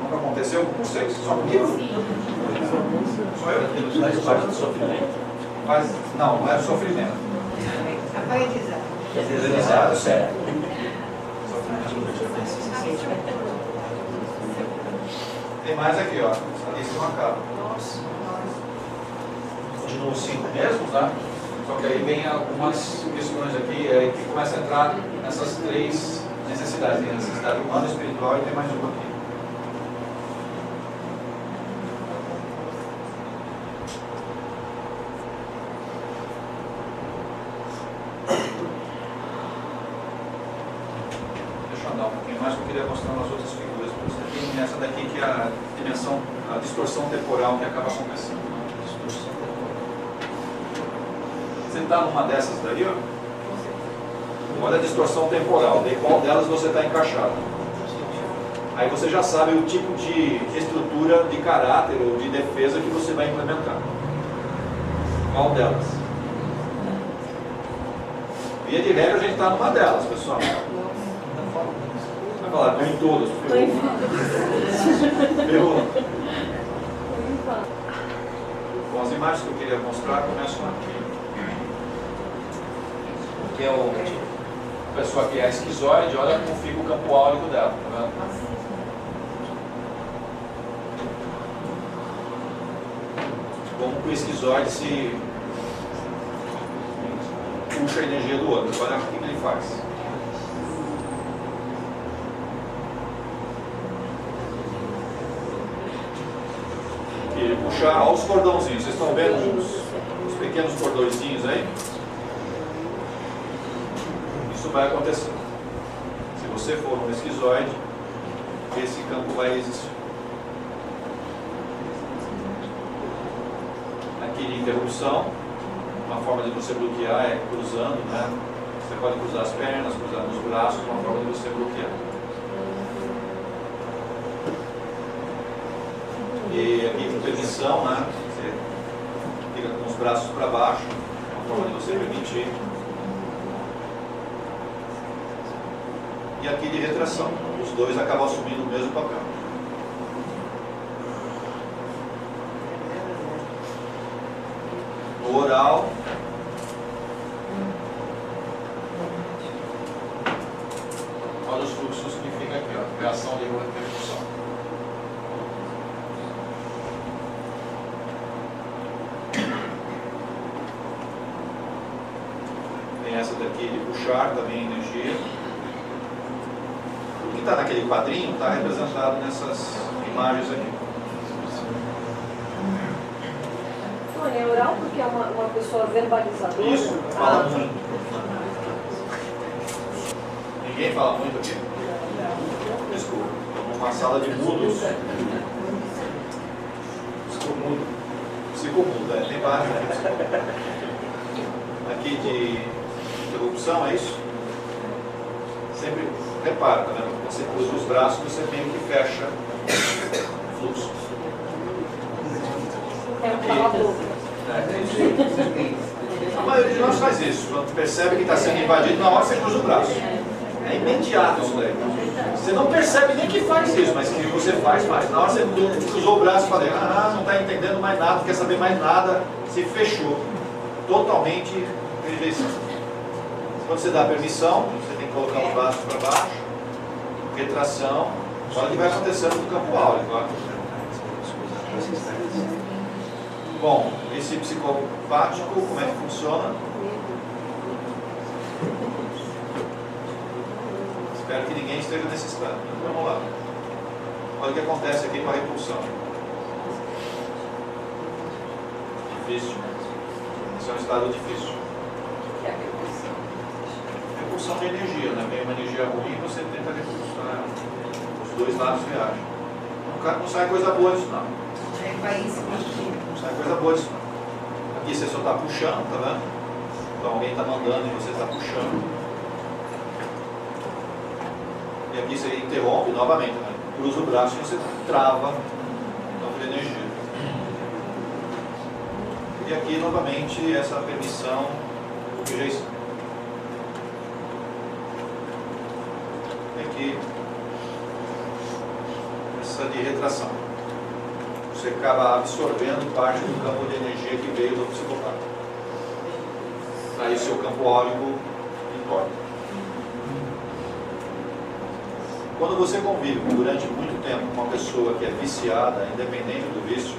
Nunca aconteceu com vocês? Só comigo? Só eu? Faz parte do sofrimento. Mas, não é sofrimento. Aprendizado. Aprendizado, certo. Tem mais aqui, ó. Essa lista não acaba. Continua os 5 mesmos, né? Só que aí vem algumas questões aqui que começam a entrar nessas 3 necessidades. Tem a necessidade humana, espiritual e tem mais uma aqui. Deixa eu andar um pouquinho mais, que eu queria mostrar umas outras figuras para você. Tem essa daqui que é a dimensão, a distorção temporal que acaba acontecendo. Você está numa dessas daí, ó. Olha a distorção temporal, de qual delas você está encaixado. Aí você já sabe o tipo de estrutura de caráter ou de defesa que você vai implementar. Qual delas? Via de regra a gente está numa delas, pessoal. Vai falar, estou em todas. Ferrou. Bom, as imagens que eu queria mostrar começam aqui. Que é a pessoa que é esquizoide, olha como fica o campo áurico dela, tá vendo? Como que o esquizoide se puxa a energia do outro, olha o que ele faz. Ele puxa aos cordãozinhos, vocês estão vendo os pequenos cordõezinhos aí? Isso vai acontecer. Se você for um esquizoide, esse campo vai existir. Aqui de interrupção, uma forma de você bloquear é cruzando, né? Você pode cruzar as pernas, cruzar nos braços, uma forma de você bloquear. E aqui com permissão, né? Você fica com os braços para baixo, uma forma de você permitir. E aqui de retração. Os dois acabam assumindo o mesmo papel. No oral, olha os fluxos que fica aqui, ó, reação de repercussão. daqui de puxar também energia. O que está naquele quadrinho está representado nessas imagens aqui. É oral porque é uma pessoa verbalizadora? Isso, fala muito. Ninguém fala muito aqui? Desculpa, uma sala de mudos. Psicomudo, tem vários. Aqui de interrupção, é isso? Sempre repara, tá vendo? Você cruza os braços, você meio que fecha o fluxo. A maioria de nós faz isso. Quando percebe que está sendo invadido, na hora você cruza o braço. É imediato isso daí. Você não percebe nem que faz isso, mas que você faz. Na hora você cruzou o braço e falei, não está entendendo mais nada, não quer saber mais nada, se fechou. Totalmente rejeição. Quando você dá permissão, você tem que colocar os braços para baixo, retração, olha o que vai acontecendo no campo áureo. Bom, esse psicopático, como é que funciona? Espero que ninguém esteja nesse estado. Então, vamos lá. Olha o que acontece aqui com a repulsão. Difícil. Esse é um estado difícil. O que é a repulsão? Repulsão de energia, né? Vem uma energia ruim e você tenta repulsar. Os dois lados reagem. Não sai coisa boa disso, não. Não sai coisa boa disso, não. Aqui você só está puxando, tá vendo? Então alguém está mandando e você está puxando. E aqui você interrompe novamente, né? Cruza o braço e você trava o campo de energia. E aqui novamente essa permissão de rejeição. E aqui essa de retração. Você acaba absorvendo parte do campo de energia que veio do psicopata. Aí seu campo áurico entorta. Quando você convive durante muito tempo com uma pessoa que é viciada, independente do vício,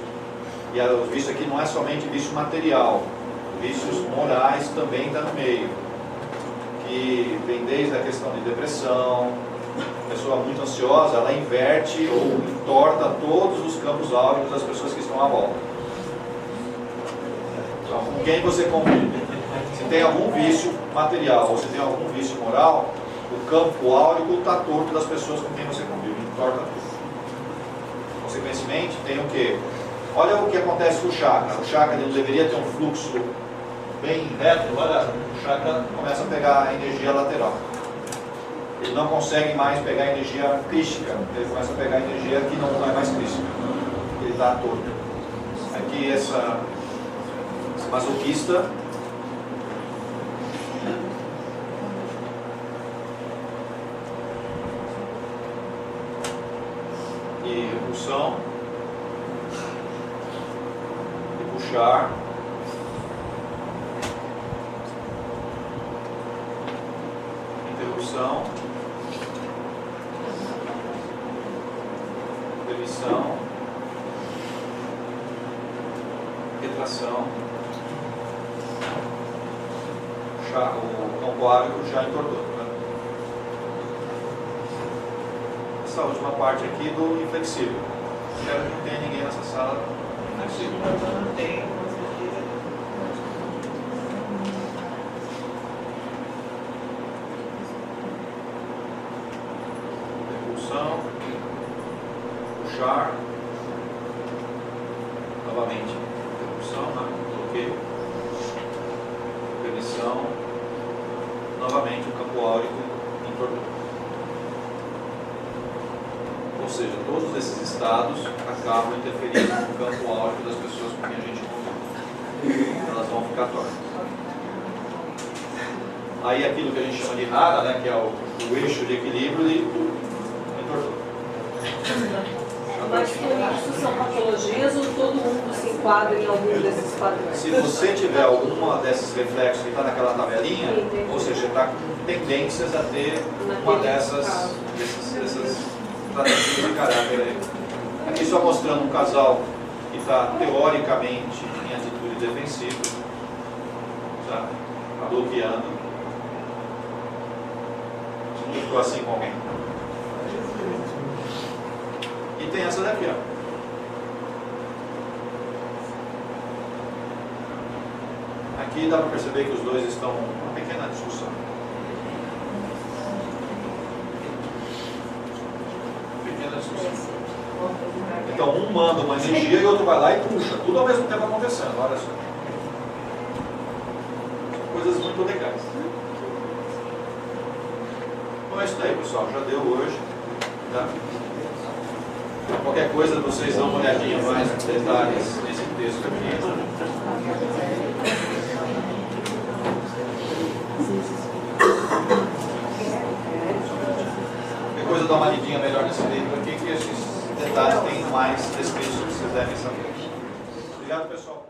e o vício aqui não é somente vício material, vícios morais também está no meio, que vem desde a questão de depressão, pessoa muito ansiosa, ela inverte ou entorta todos os campos áuricos das pessoas que estão à volta. Então, com quem você convive? Se tem algum vício material ou se tem algum vício moral, o campo áurico está torto das pessoas com quem você convive, entorta tudo. Consequentemente, tem o quê? Olha o que acontece com o chakra. O chakra ele não deveria ter um fluxo bem reto, olha, o chakra começa a pegar a energia lateral. Ele não consegue mais pegar a energia crística, ele começa a pegar a energia que não é mais crística. Ele está torto. Aqui esse masoquista e repulsão e puxar interrupção, demissão, retração, o campo áurico já entortou. Né? Essa última parte aqui do inflexível. Espero que não tenha ninguém nessa sala inflexível. Não tem. Repulsão, puxar, novamente, repulsão, né? Bloqueio, permissão, novamente o campo áurico entortou. Ou seja, todos esses estados acabam interferindo no campo áurico das pessoas com quem a gente convive. Elas vão ficar tortas. Aí aquilo que a gente chama de rara, né, que é o eixo de equilíbrio, ele entortou. Mas por isso são patologias ou todo mundo se enquadra em algum desses padrões? Se você tiver alguma desses reflexos que está naquela tabelinha, ou seja, está com tendências a ter uma dessas tratativas de caráter aí. Aqui só mostrando um casal que está teoricamente em atitude defensiva, tá? Bloqueando. Quem ficou assim com alguém? E tem essa daqui, ó. Aqui dá para perceber que os dois estão uma pequena discussão. Pequena discussão. Então um manda uma energia e o outro vai lá e puxa. Tudo ao mesmo tempo acontecendo, olha só. Coisas muito legais. Então é isso daí, pessoal. Já deu hoje. Tá? Qualquer coisa vocês dão uma olhadinha mais nos detalhes nesse texto aqui. Qualquer coisa dá uma lidinha melhor nesse livro aqui, que esses detalhes têm mais descritos que vocês devem saber. Obrigado, pessoal.